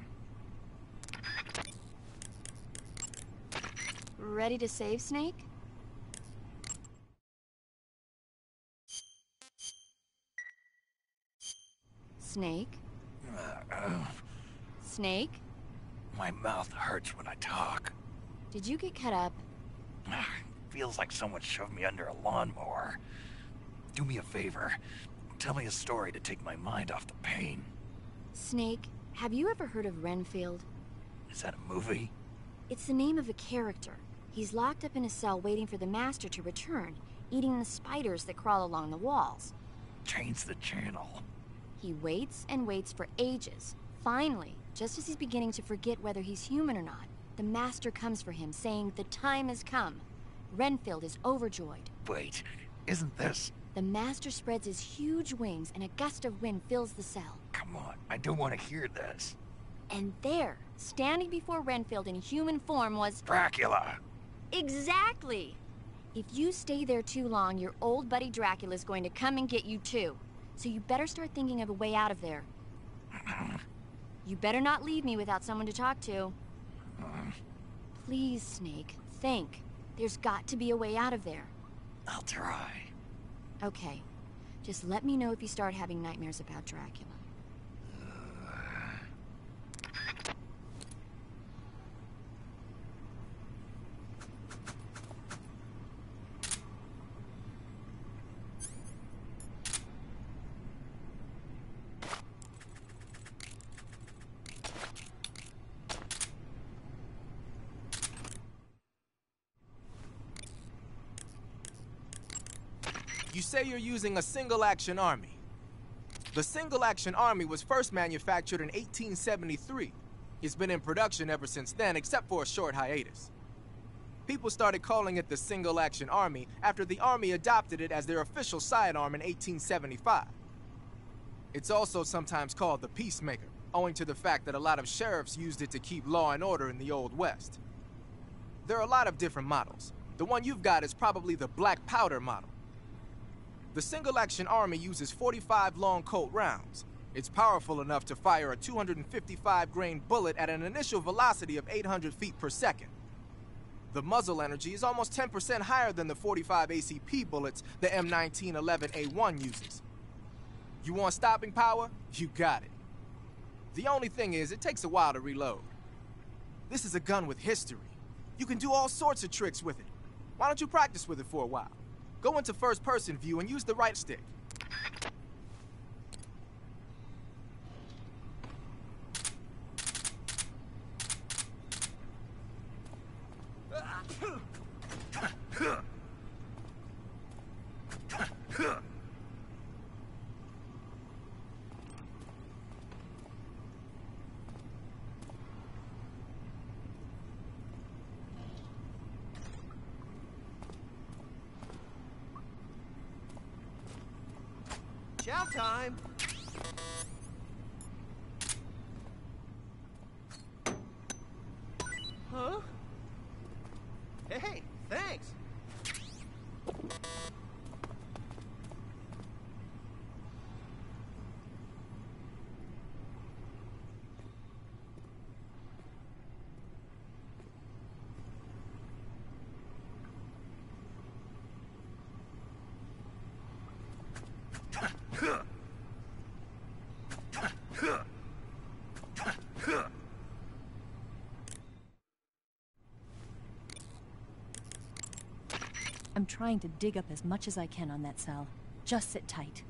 S2: Ready to save, Snake? Snake? Snake?
S3: My mouth hurts when I talk.
S2: Did you get cut up?
S3: Feels like someone shoved me under a lawnmower. Do me a favor. Tell me a story to take my mind off the pain.
S2: Snake, have you ever heard of Renfield?
S3: Is that a movie?
S2: It's the name of a character. He's locked up in a cell waiting for the Master to return, eating the spiders that crawl along the walls.
S3: Change the channel.
S2: He waits and waits for ages. Finally, just as he's beginning to forget whether he's human or not, the Master comes for him, saying the time has come. Renfield is overjoyed.
S3: Wait, isn't this...
S2: The Master spreads his huge wings and a gust of wind fills the cell.
S3: Come on, I don't want to hear this.
S2: And there, standing before Renfield in human form was...
S3: Dracula!
S2: Exactly! If you stay there too long, your old buddy Dracula's going to come and get you too. So you better start thinking of a way out of there. You better not leave me without someone to talk to. Please, Snake, think. There's got to be a way out of there.
S3: I'll try.
S2: Okay. Just let me know if you start having nightmares about Dracula.
S1: You say you're using a single-action army. The single-action army was first manufactured in 1873. It's been in production ever since then, except for a short hiatus. People started calling it the single-action army after the army adopted it as their official sidearm in 1875. It's also sometimes called the Peacemaker, owing to the fact that a lot of sheriffs used it to keep law and order in the Old West. There are a lot of different models. The one you've got is probably the Black Powder model. The single-action army uses 45 long Colt rounds. It's powerful enough to fire a 255-grain bullet at an initial velocity of 800 feet per second. The muzzle energy is almost 10% higher than the 45 ACP bullets the M1911A1 uses. You want stopping power? You got it. The only thing is, it takes a while to reload. This is a gun with history. You can do all sorts of tricks with it. Why don't you practice with it for a while? Go into first-person view and use the right stick.
S7: Chow time! Huh? Hey, thanks!
S6: I'm trying to dig up as much as I can on that cell. Just sit tight.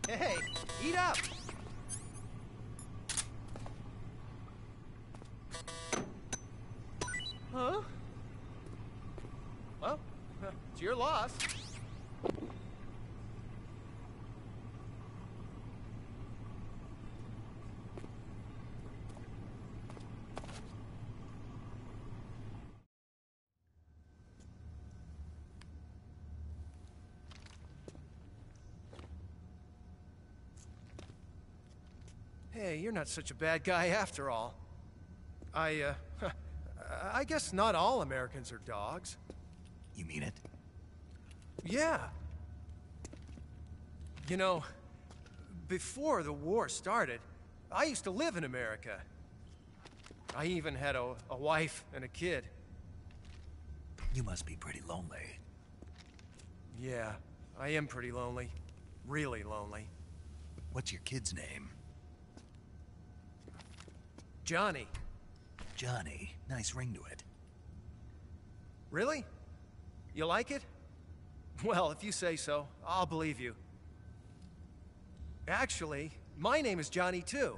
S6: Hey, eat up! Huh? Well, it's your loss. Hey, you're not such a bad guy after all. I guess not all Americans are dogs.
S3: You mean it?
S7: Yeah. You know, before the war started, I used to live in America. I even had a wife and a kid.
S3: You must be pretty lonely.
S7: Yeah, I am pretty lonely. Really lonely.
S3: What's your kid's name?
S7: Johnny.
S3: Johnny. Nice ring to it.
S7: Really? You like it? Well, if you say so, I'll believe you. Actually, my name is Johnny too.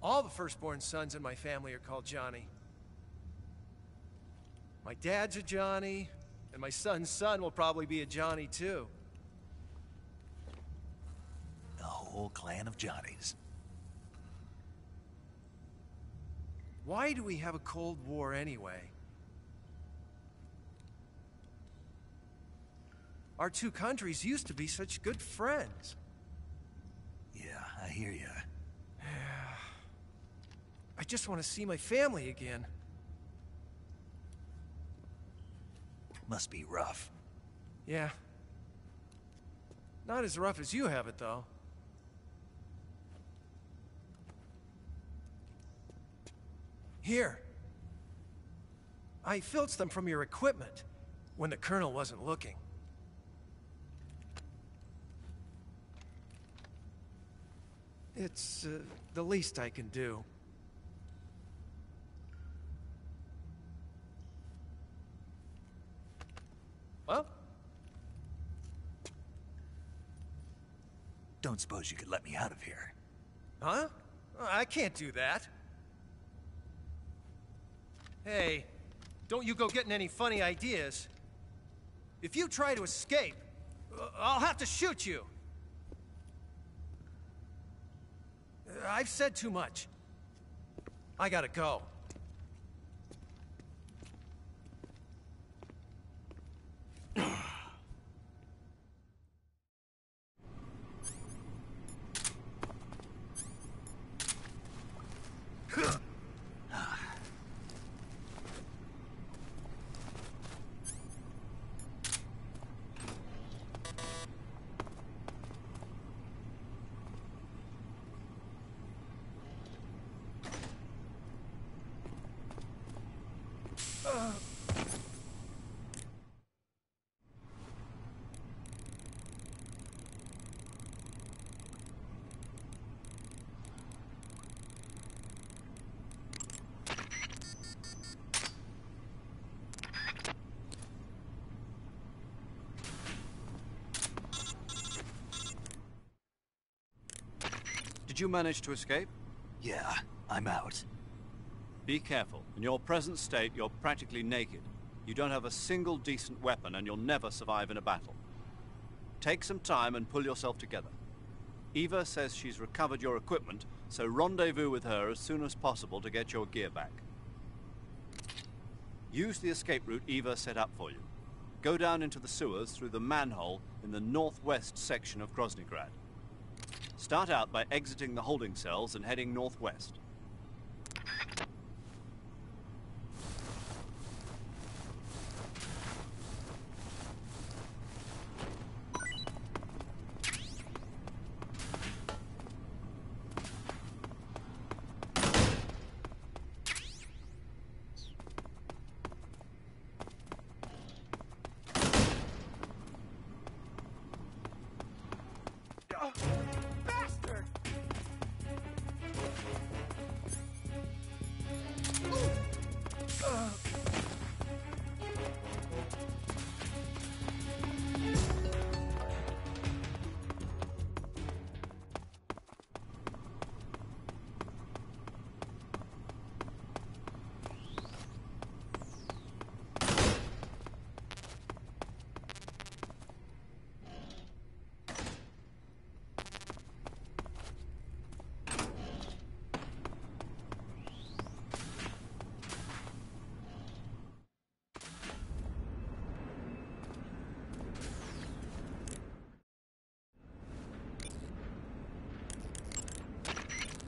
S7: All the firstborn sons in my family are called Johnny. My dad's a Johnny, and my son's son will probably be a Johnny too.
S3: A whole clan of Johnnies.
S7: Why do we have a Cold War anyway? Our two countries used to be such good friends.
S3: Yeah, I hear ya.
S7: I just want to see my family again.
S3: Must be rough.
S7: Yeah. Not as rough as you have it, though. Here. I filched them from your equipment when the Colonel wasn't looking. It's the least I can do. Well?
S3: Don't suppose you could let me out of here?
S7: Huh? I can't do that. Hey, don't you go getting any funny ideas. If you try to escape, I'll have to shoot you. I've said too much. I gotta go.
S5: Did you manage to escape?
S3: Yeah, I'm out.
S5: Be careful. In your present state, you're practically naked. You don't have a single decent weapon, and you'll never survive in a battle. Take some time and pull yourself together. Eva says she's recovered your equipment, so rendezvous with her as soon as possible to get your gear back. Use the escape route Eva set up for you. Go down into the sewers through the manhole in the northwest section of Groznygrad. Start out by exiting the holding cells and heading northwest.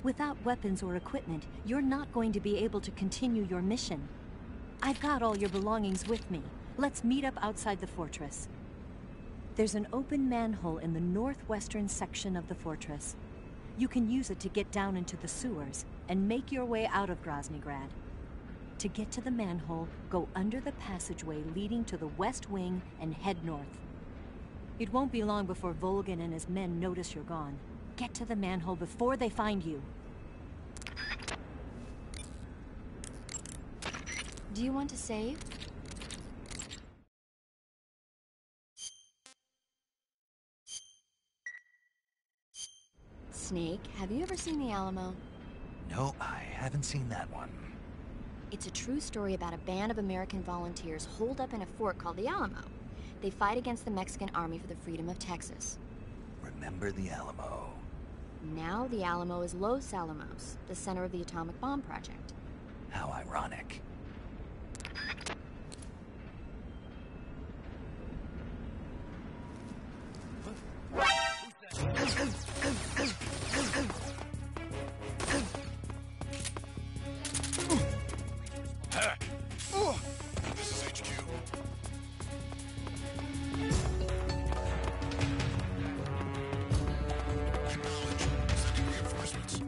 S6: Without weapons or equipment, you're not going to be able to continue your mission. I've got all your belongings with me. Let's meet up outside the fortress. There's an open manhole in the northwestern section of the fortress. You can use it to get down into the sewers and make your way out of Groznygrad. To get to the manhole, go under the passageway leading to the west wing and head north. It won't be long before Volgin and his men notice you're gone. get to the manhole before they find you.
S2: Do you want to save? Snake, have you ever seen the Alamo?
S3: No, I haven't seen that one.
S2: It's a true story about a band of American volunteers holed up in a fort called the Alamo. They fight against the Mexican army for the freedom of Texas.
S3: Remember the Alamo.
S2: Now the Alamo is Los Alamos, the center of the atomic bomb project.
S3: How ironic.
S8: This is HQ. Acknowledge. Sending reinforcements.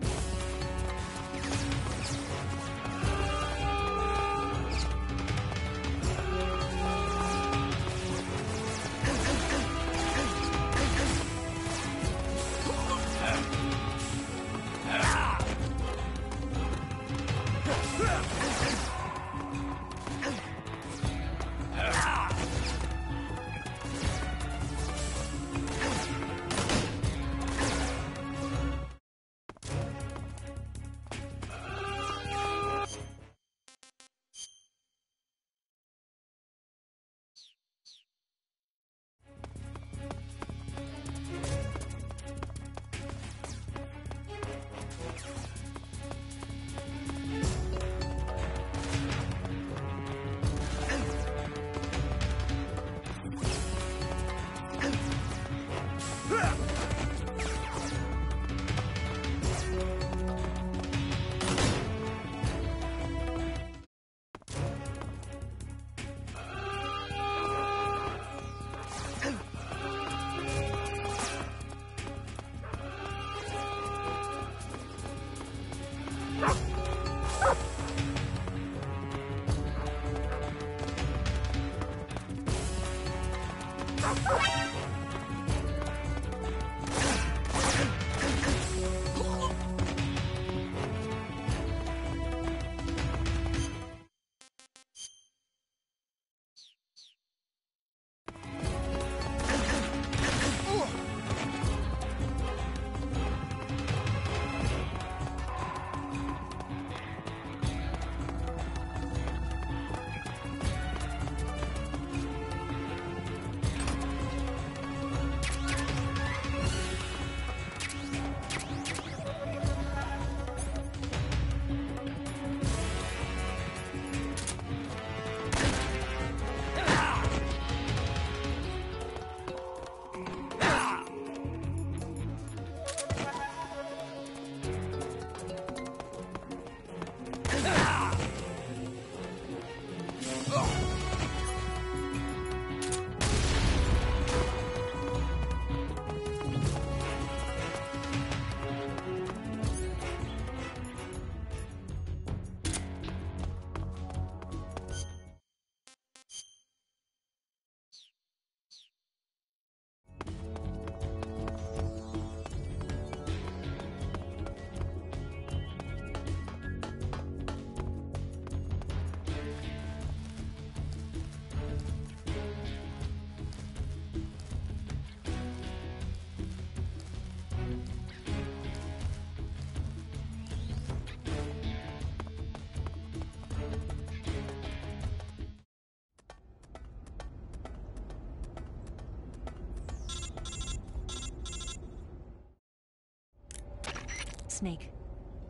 S6: Snake,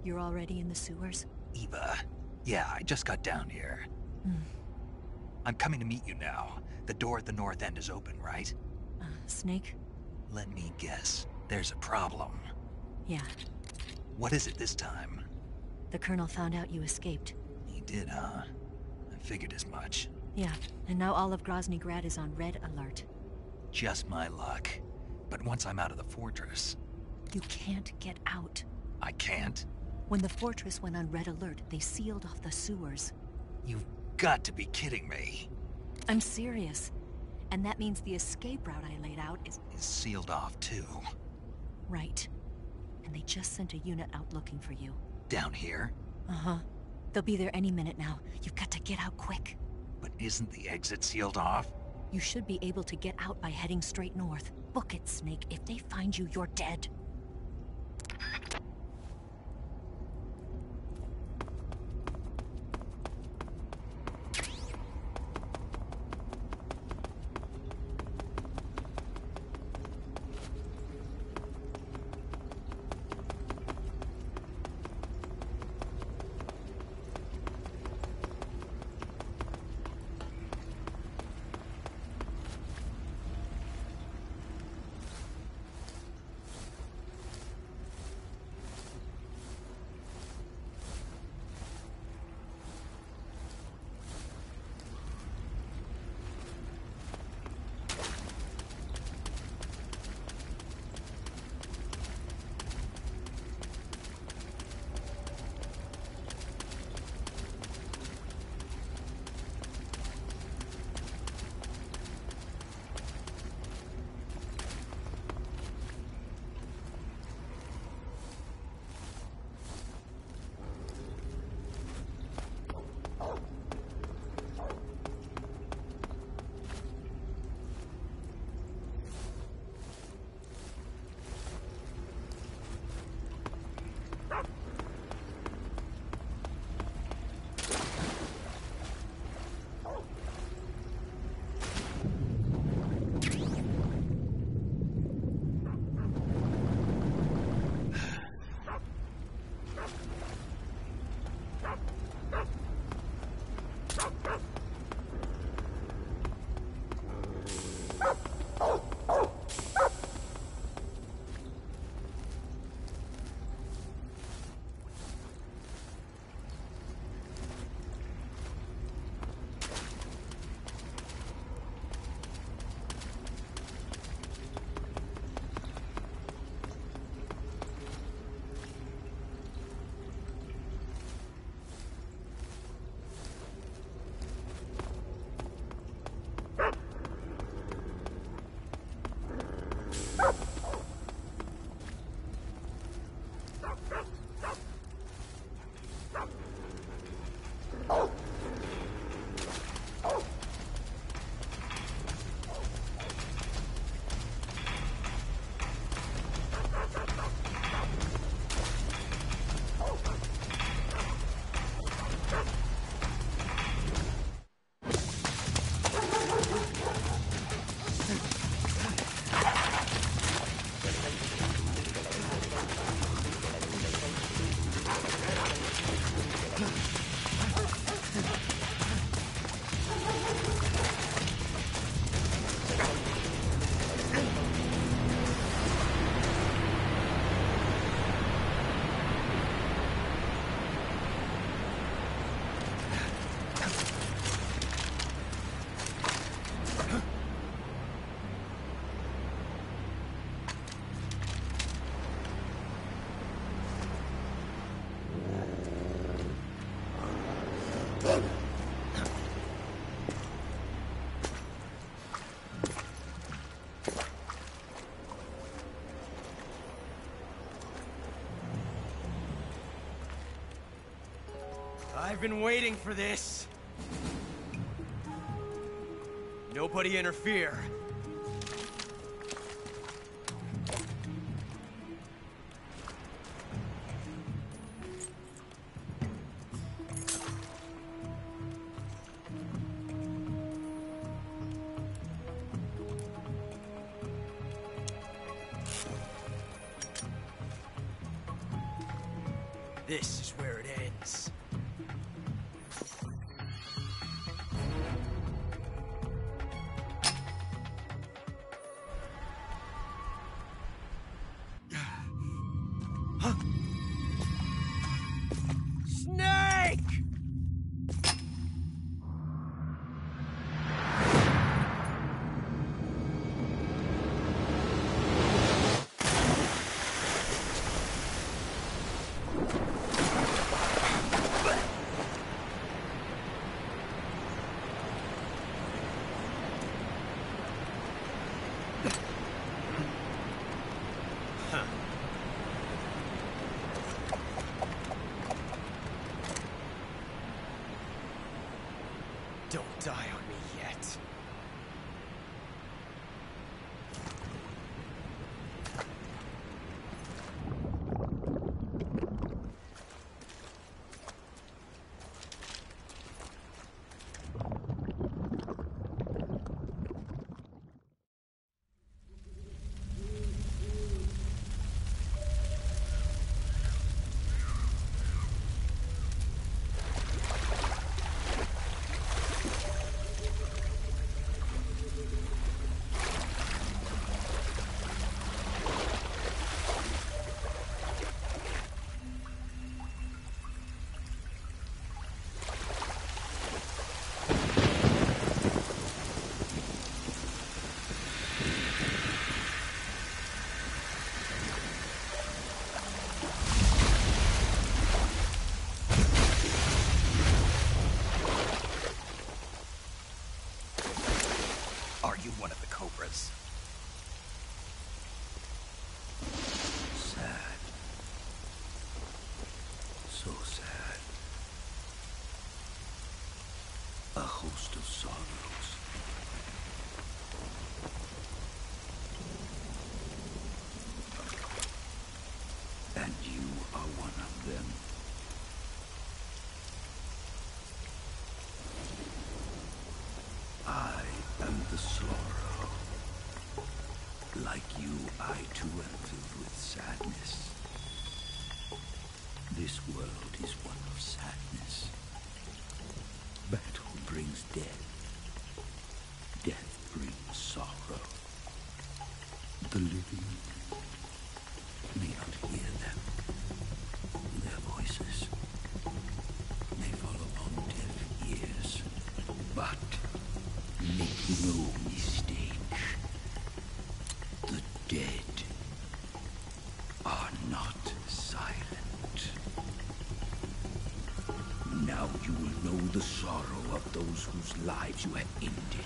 S6: you're already in the sewers?
S3: Eva. Yeah, I just got down here. I'm coming to meet you now. The door at the north end is open, right?
S6: Snake?
S3: Let me guess. There's a problem.
S6: Yeah.
S3: What is it this time?
S6: The Colonel found out you escaped.
S3: He did, huh? I figured as much.
S6: Yeah, and now all of Grozny Grad is on red alert.
S3: Just my luck. But once I'm out of the fortress...
S6: You can't get out.
S3: I can't?
S6: When the fortress went on red alert, they sealed off the sewers.
S3: You've got to be kidding me.
S6: I'm serious. And that means the escape route I laid out is
S3: sealed off, too.
S6: Right. and they just sent a unit out looking for you.
S3: Down here?
S6: Uh-huh. They'll be there any minute now. You've got to get out quick.
S3: But isn't the exit sealed off?
S6: You should be able to get out by heading straight north. Book it, Snake. If they find you, you're dead.
S7: I've been waiting for this. Nobody interfere. This is where it ends. Snake! Don't die on me yet.
S3: Are you one of the Cobras?
S10: Sad. So sad. A host of sorrows. And you are one of them. I am the Sorrow. Like you, I too am filled with sadness. This world is one of sadness. Battle brings death. Death brings sorrow. The living may not hear them. Their voices may fall upon deaf ears. But make no mistake, the dead are not silent. Now you will know the sorrow of those whose lives you have ended.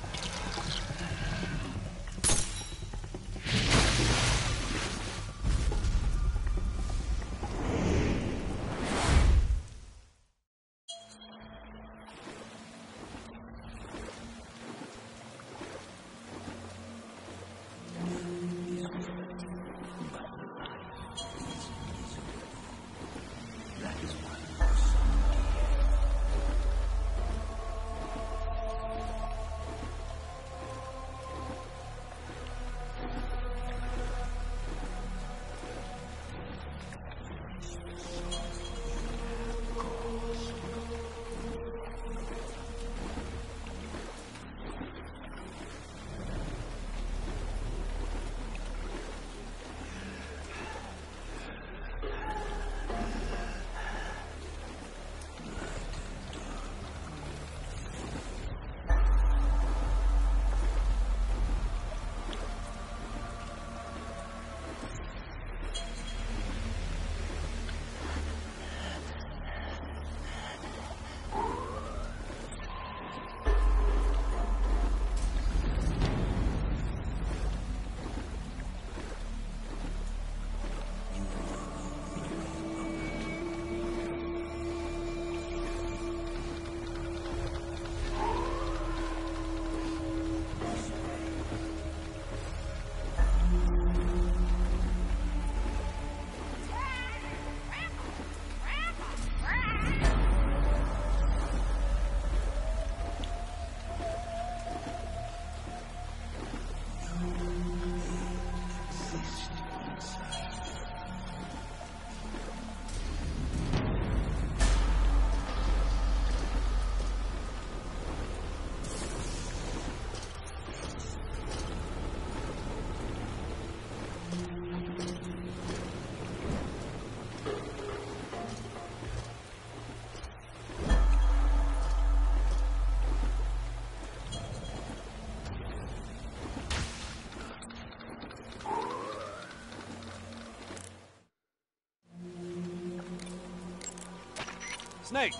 S5: Snake!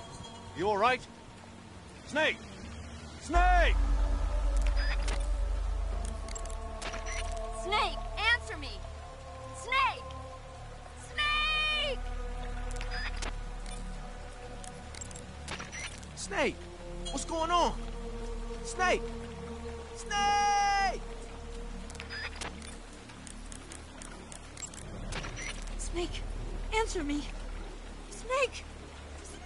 S5: You alright? Snake! Snake!
S2: Snake, answer me! Snake! Snake!
S1: Snake! What's going on? Snake! Snake!
S6: Snake, answer me! Snake! Snake!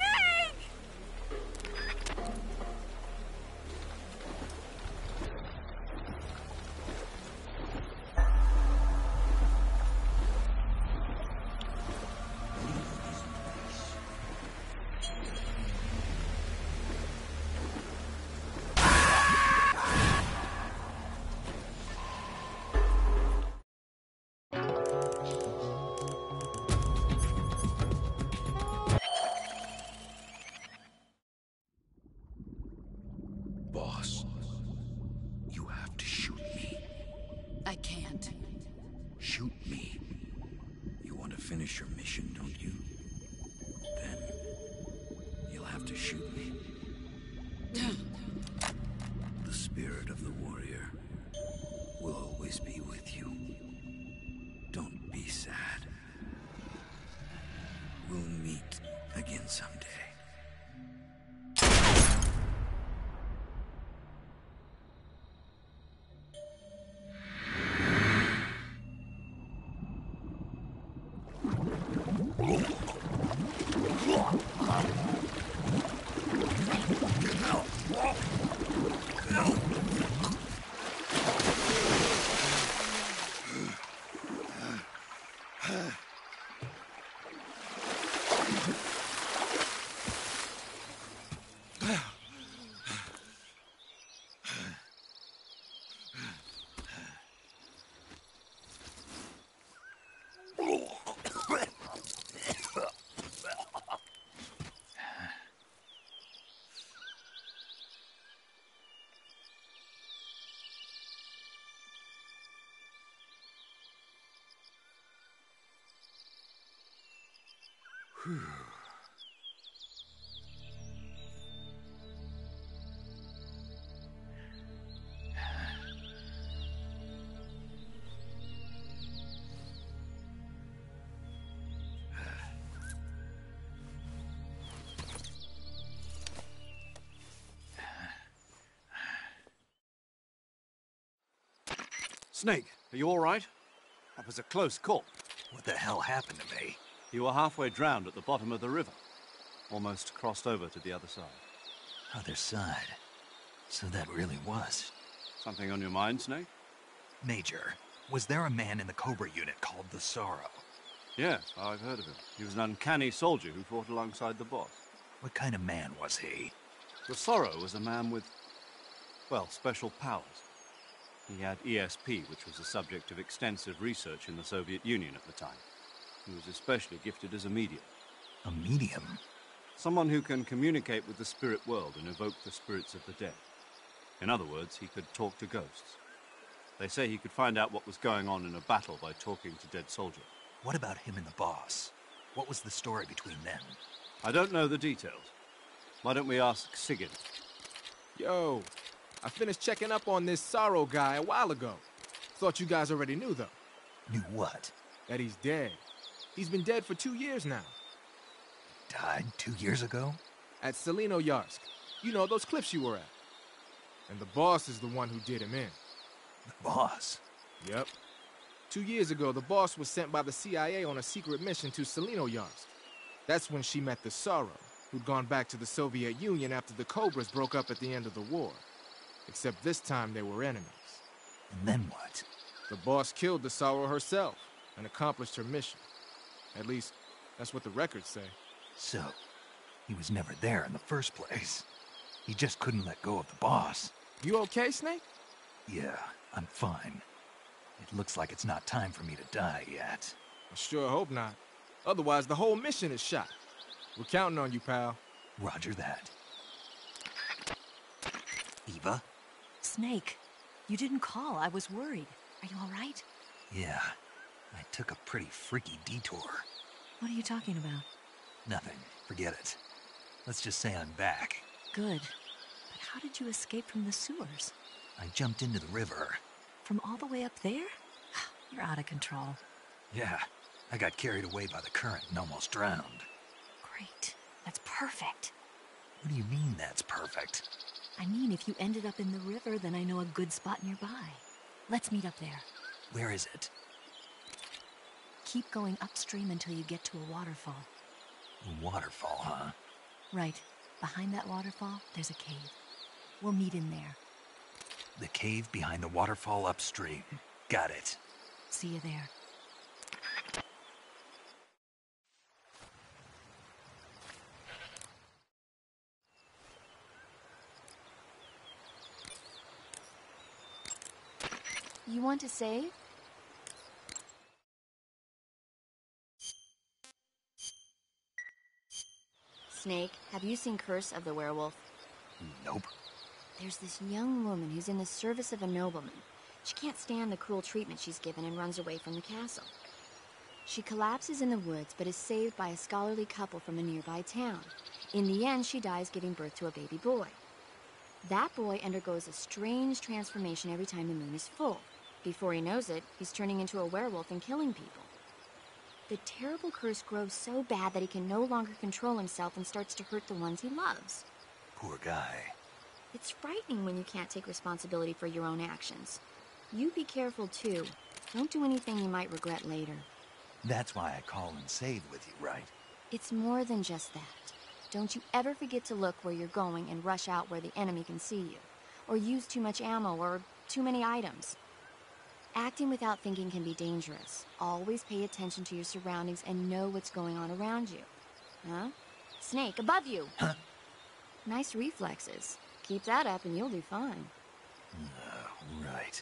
S9: Boss, you have to shoot me.
S11: I can't.
S9: Shoot me. You want to finish your mission, don't you? Then you'll have to shoot me. The spirit of the warrior will always be with you. Don't be sad. We'll meet again someday.
S5: Snake, are you all right? That was a close call.
S3: What the hell happened to me?
S5: You were halfway drowned at the bottom of the river. Almost crossed over to the other side.
S3: Other side? So that really was.
S5: Something on your mind, Snake?
S3: Major, was there a man in the Cobra unit called the Sorrow?
S5: Yes, I've heard of him. He was an uncanny soldier who fought alongside the boss.
S3: What kind of man was he?
S5: The Sorrow was a man with, well, special powers. He had ESP, which was the subject of extensive research in the Soviet Union at the time. He was especially gifted as a medium.
S3: A medium?
S5: Someone who can communicate with the spirit world and evoke the spirits of the dead. In other words, he could talk to ghosts. They say he could find out what was going on in a battle by talking to dead soldiers.
S3: What about him and the boss? What was the story between them?
S5: I don't know the details. Why don't we ask Sigyn?
S1: Yo, I finished checking up on this Sorrow guy a while ago. Thought you guys already knew, though.
S3: Knew what?
S1: That he's dead. He's been dead for 2 years now.
S3: Died 2 years ago?
S1: At Selino-Yarsk. You know, those cliffs you were at. And the boss is the one who did him in.
S3: The boss?
S1: Yep. 2 years ago, the boss was sent by the CIA on a secret mission to Selino-Yarsk. That's when she met the Sorrow, who'd gone back to the Soviet Union after the Cobras broke up at the end of the war. Except this time they were enemies.
S3: And then what?
S1: The boss killed the Sorrow herself and accomplished her mission. At least, that's what the records say.
S3: So, he was never there in the first place. He just couldn't let go of the boss.
S1: You okay, Snake?
S3: Yeah, I'm fine. It looks like it's not time for me to die yet.
S1: I sure hope not. Otherwise, the whole mission is shot. We're counting on you, pal.
S3: Roger that. Eva?
S6: Snake, you didn't call. I was worried. Are you all right?
S3: Yeah, I took a pretty freaky detour.
S6: What are you talking about?
S3: Nothing. Forget it. Let's just say I'm back.
S6: Good. But how did you escape from the sewers?
S3: I jumped into the river.
S6: From all the way up there? You're out of control.
S3: Yeah, I got carried away by the current and almost drowned.
S6: Great. That's perfect.
S3: What do you mean that's perfect?
S6: I mean, if you ended up in the river, then I know a good spot nearby. Let's meet up there.
S3: Where is it?
S6: Keep going upstream until you get to a waterfall.
S3: A waterfall, huh?
S6: Right. Behind that waterfall, there's a cave. We'll meet in there.
S3: The cave behind the waterfall upstream. Got it.
S6: See you there.
S2: You want to save? Snake, have you seen Curse of the Werewolf?
S3: Nope.
S2: There's this young woman who's in the service of a nobleman. She can't stand the cruel treatment she's given and runs away from the castle. She collapses in the woods, but is saved by a scholarly couple from a nearby town. In the end, she dies giving birth to a baby boy. That boy undergoes a strange transformation every time the moon is full. Before he knows it, he's turning into a werewolf and killing people. The terrible curse grows so bad that he can no longer control himself and starts to hurt the ones he loves.
S3: Poor guy.
S2: It's frightening when you can't take responsibility for your own actions. You be careful, too. Don't do anything you might regret later.
S3: That's why I call and save with you, right?
S2: It's more than just that. Don't you ever forget to look where you're going and rush out where the enemy can see you. Or use too much ammo or too many items. Acting without thinking can be dangerous. Always pay attention to your surroundings and know what's going on around you. Huh? Snake, above you!
S3: Huh?
S2: Nice reflexes. Keep that up and you'll do fine.
S3: Right.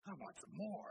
S9: I want some more.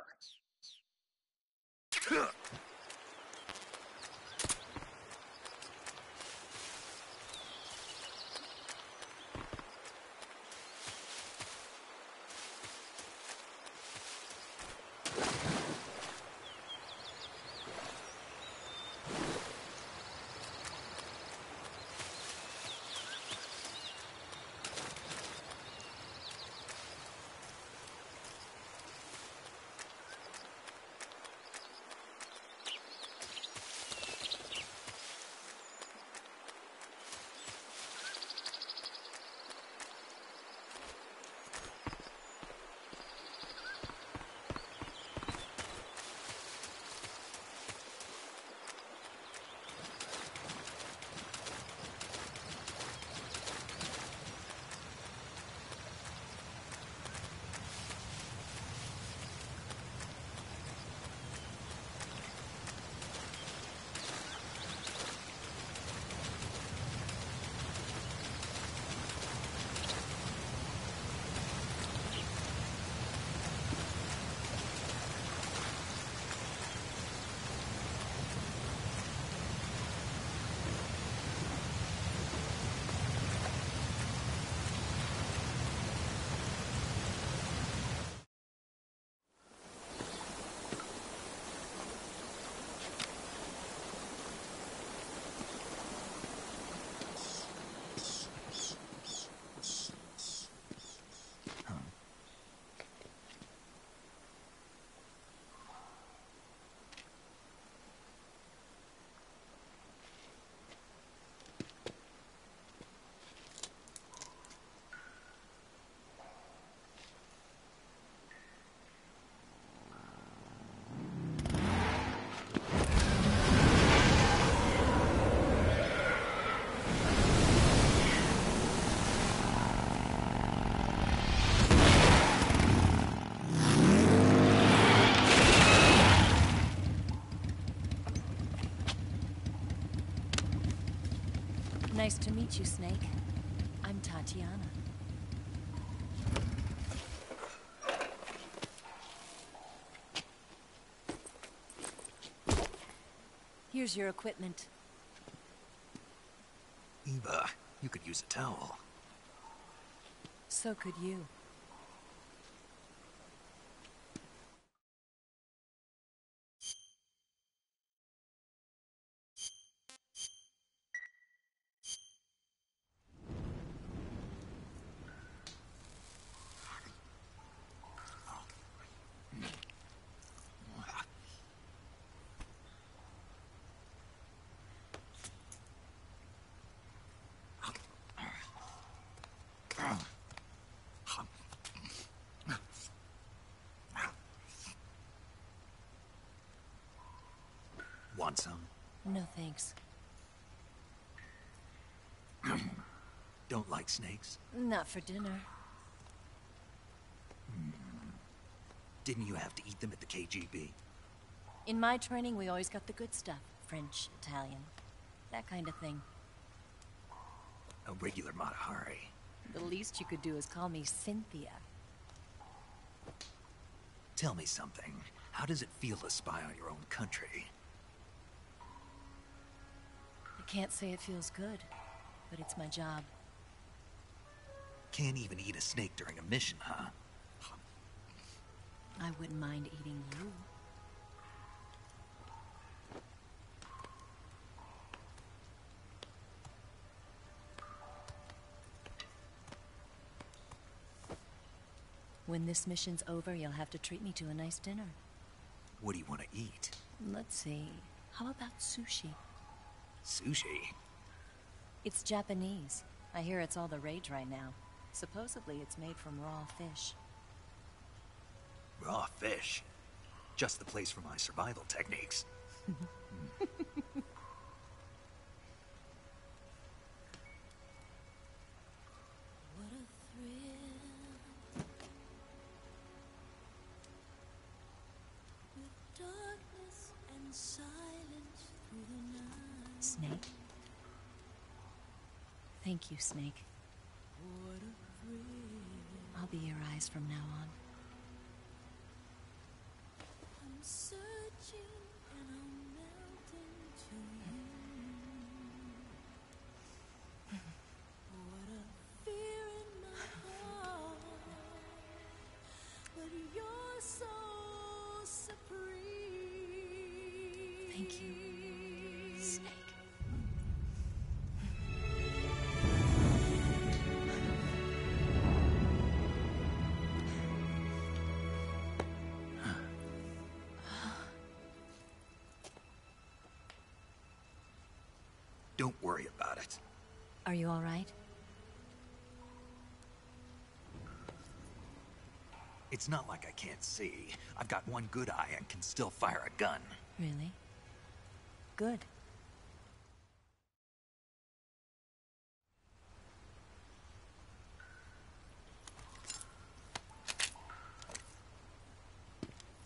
S6: Nice to meet you, Snake. I'm Tatiana. Here's your equipment.
S3: Eva, you could use a towel.
S6: So could you.
S3: Want some?
S6: No thanks.
S3: Don't like snakes?
S6: Not for dinner.
S3: Didn't you have to eat them at the KGB?
S6: In my training, we always got the good stuff. French, Italian, that kind of thing.
S3: A regular Matahari.
S6: The least you could do is call me Cynthia.
S3: Tell me something. How does it feel to spy on your own country?
S6: I can't say it feels good, but it's my job.
S3: Can't even eat a snake during a mission, huh?
S6: I wouldn't mind eating you. When this mission's over, you'll have to treat me to a nice dinner.
S3: What do you want to eat?
S6: Let's see. How about sushi?
S3: Sushi?
S6: It's Japanese. I hear it's all the rage right now. Supposedly it's made from raw fish.
S3: Raw fish? Just the place for my survival techniques.
S12: What a thrill. With darkness and silence through the night.
S6: Snake? Thank you, Snake.
S12: What a thrill.
S6: I'll be your eyes from now on.
S12: I'm searching and I'm melting to you. What a fear in my heart, but you're so supreme.
S6: Thank you, Snake.
S3: Don't worry about it.
S6: Are you all right?
S3: It's not like I can't see. I've got one good eye and can still fire a gun.
S6: Really? Good.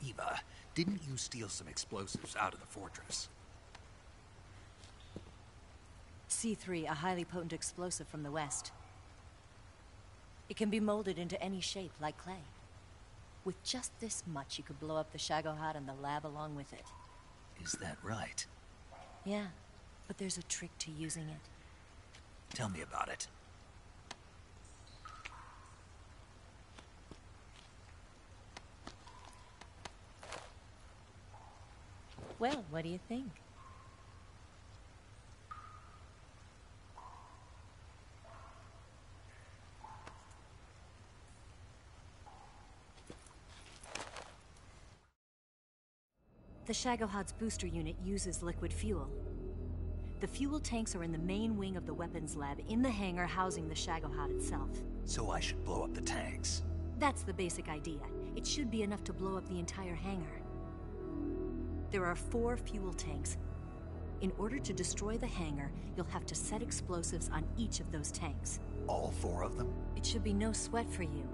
S3: Eva, didn't you steal some explosives out of the fortress?
S6: C3, a highly potent explosive from the west. It can be molded into any shape, like clay. With just this much, you could blow up the Shagohod and the lab along with it.
S3: Is that right?
S6: Yeah, but there's a trick to using it.
S3: Tell me about it.
S6: Well, what do you think? The Shagohod's booster unit uses liquid fuel. The fuel tanks are in the main wing of the weapons lab in the hangar housing the Shagohod itself.
S3: So I should blow up the tanks.
S6: That's the basic idea. It should be enough to blow up the entire hangar. There are 4 fuel tanks. In order to destroy the hangar, you'll have to set explosives on each of those tanks.
S3: All 4 of them?
S6: It should be no sweat for you.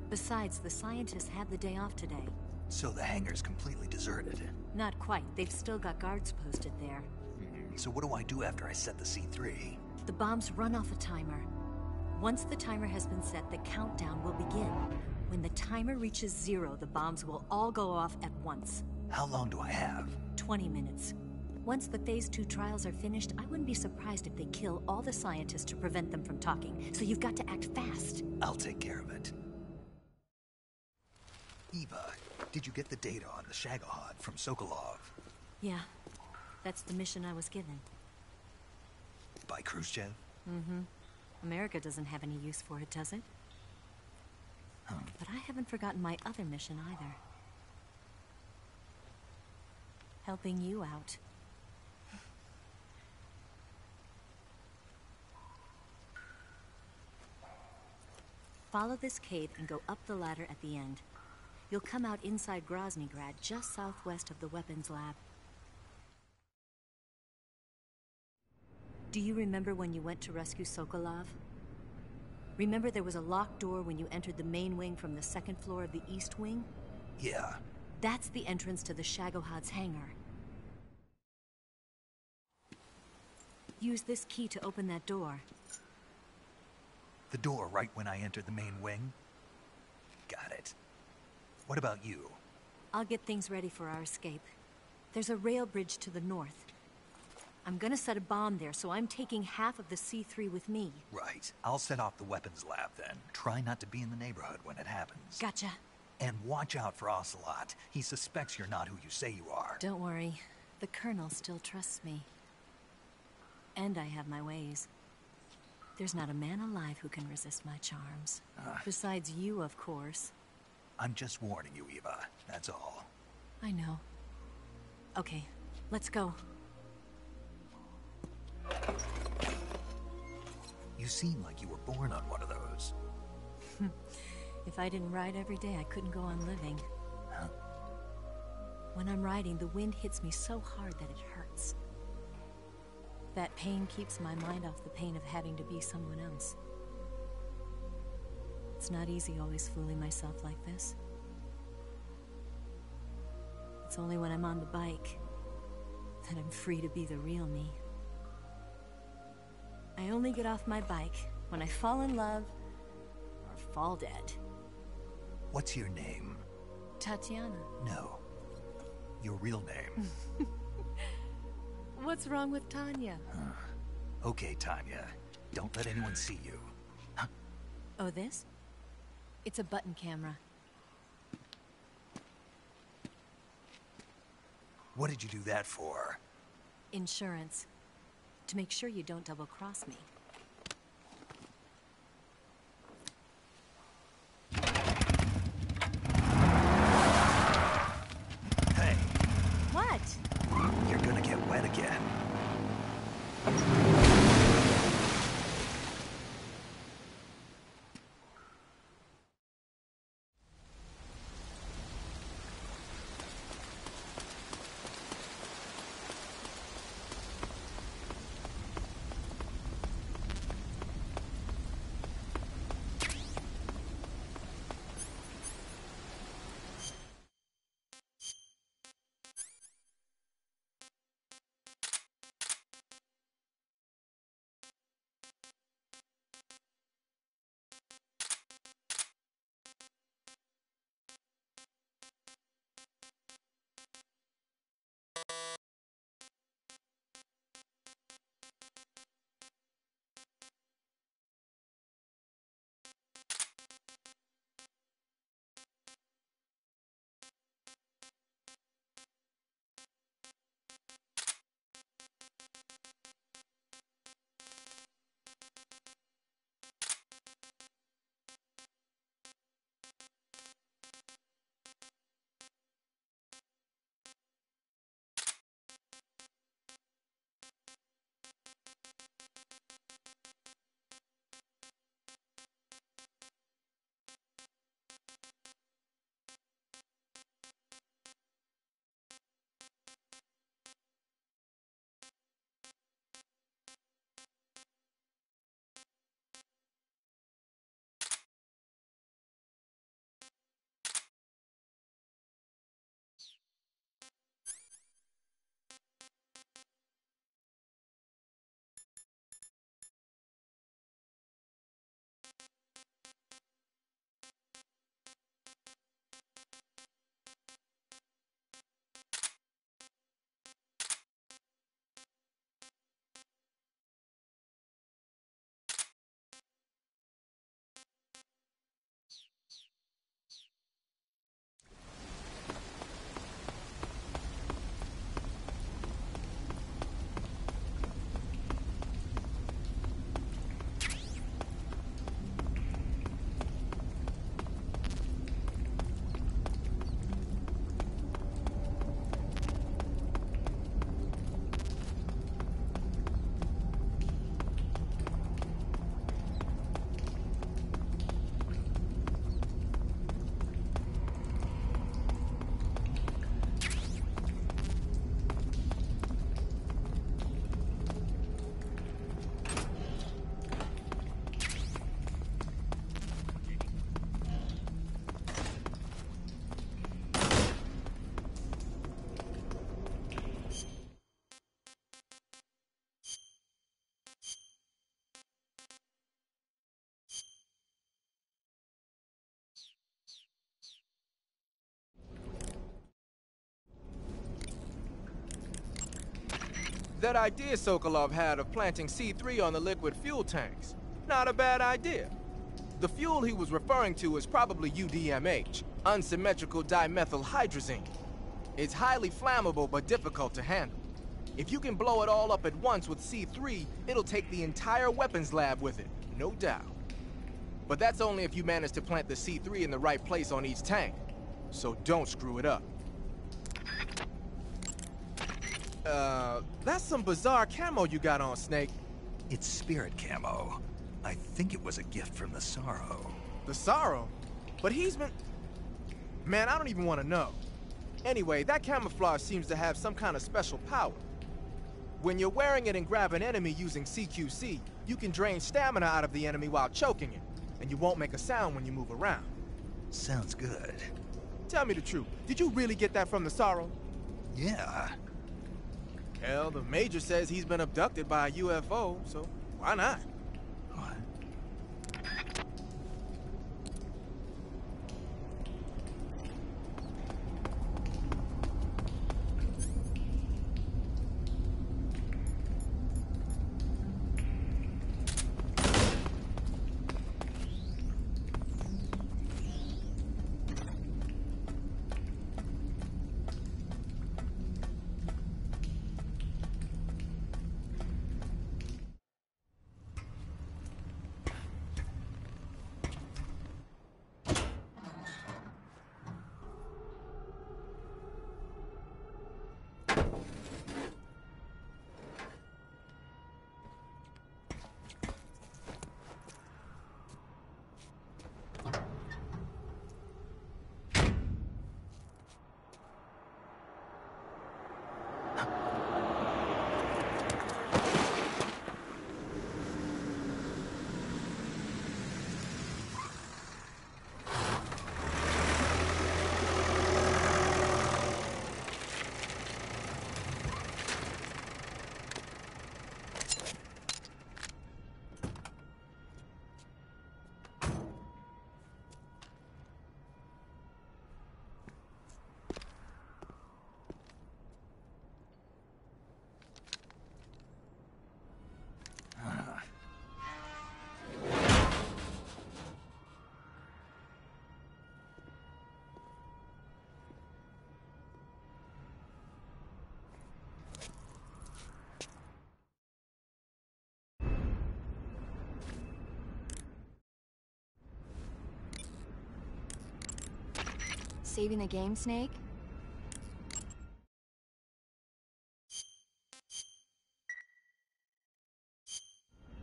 S6: Besides, the scientists had the day off today.
S3: So the hangar's completely deserted.
S6: Not quite. They've still got guards posted there.
S3: So what do I do after I set the C3?
S6: The bombs run off a timer. Once the timer has been set, the countdown will begin. When the timer reaches 0, the bombs will all go off at once.
S3: How long do I have?
S6: 20 minutes. Once the Phase 2 trials are finished, I wouldn't be surprised if they kill all the scientists to prevent them from talking. So you've got to act fast.
S3: I'll take care of it. Eva, did you get the data on the Shagohod from Sokolov?
S6: Yeah, that's the mission I was given.
S3: By Khrushchev?
S6: Mm-hmm. America doesn't have any use for it, does it? But I haven't forgotten my other mission either. Helping you out. Follow this cave and go up the ladder at the end. You'll come out inside Groznygrad, just southwest of the weapons lab. Do you remember when you went to rescue Sokolov? Remember there was a locked door when you entered the main wing from the second floor of the east wing?
S3: Yeah.
S6: That's the entrance to the Shagohod's hangar. Use this key to open that door.
S3: The door right when I entered the main wing? Got it. What about you?
S6: I'll get things ready for our escape. There's a rail bridge to the north. I'm gonna set a bomb there, so I'm taking half of the C3 with me.
S3: Right. I'll set off the weapons lab then. Try not to be in the neighborhood when it happens.
S6: Gotcha.
S3: And watch out for Ocelot. He suspects you're not who you say you are.
S6: Don't worry. The Colonel still trusts me. And I have my ways. There's not a man alive who can resist my charms. Besides you, of course.
S3: I'm just warning you, Eva. That's all.
S6: I know. Okay, let's go.
S3: You seem like you were born on one of those.
S6: If I didn't ride every day, I couldn't go on living.
S3: Huh?
S6: When I'm riding, the wind hits me so hard that it hurts. That pain keeps my mind off the pain of having to be someone else. It's not easy always fooling myself like this. It's only when I'm on the bike that I'm free to be the real me. I only get off my bike when I fall in love or fall dead.
S3: What's your name?
S6: Tatiana.
S3: No. Your real name.
S6: What's wrong with Tanya?
S3: Okay, Tanya. Don't let anyone see you. Huh?
S6: Oh, this? It's a button camera.
S3: What did you do that for?
S6: Insurance. To make sure you don't double-cross me.
S3: Hey.
S6: What?
S3: You're gonna get wet again.
S1: That idea Sokolov had of planting C3 on the liquid fuel tanks. Not a bad idea. The fuel he was referring to is probably UDMH, unsymmetrical dimethylhydrazine. It's highly flammable but difficult to handle. If you can blow it all up at once with C3, it'll take the entire weapons lab with it, no doubt. But that's only if you manage to plant the C3 in the right place on each tank. So don't screw it up. That's some bizarre camo you got on, Snake.
S3: It's spirit camo. I think it was a gift from the Sorrow.
S1: The Sorrow? But he's been... Man, I don't even want to know. Anyway, that camouflage seems to have some kind of special power. When you're wearing it and grab an enemy using CQC, you can drain stamina out of the enemy while choking it, and you won't make a sound when you move around.
S3: Sounds good.
S1: Tell me the truth, did you really get that from the Sorrow?
S3: Yeah.
S1: Hell, the Major says he's been abducted by a UFO, so why not?
S3: What?
S2: Saving the game, Snake?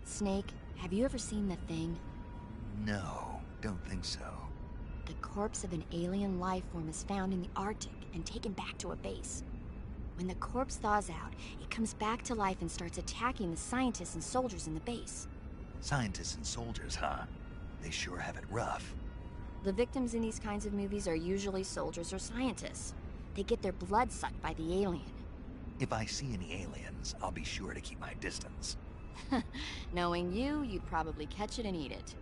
S2: Snake, have you ever seen the Thing?
S3: No, don't think so.
S2: The corpse of an alien life form is found in the Arctic and taken back to a base. When the corpse thaws out, it comes back to life and starts attacking the scientists and soldiers in the base.
S3: Scientists and soldiers, huh? They sure have it rough.
S2: The victims in these kinds of movies are usually soldiers or scientists. They get their blood sucked by the alien.
S3: If I see any aliens, I'll be sure to keep my distance.
S2: Knowing you, you'd probably catch it and eat it.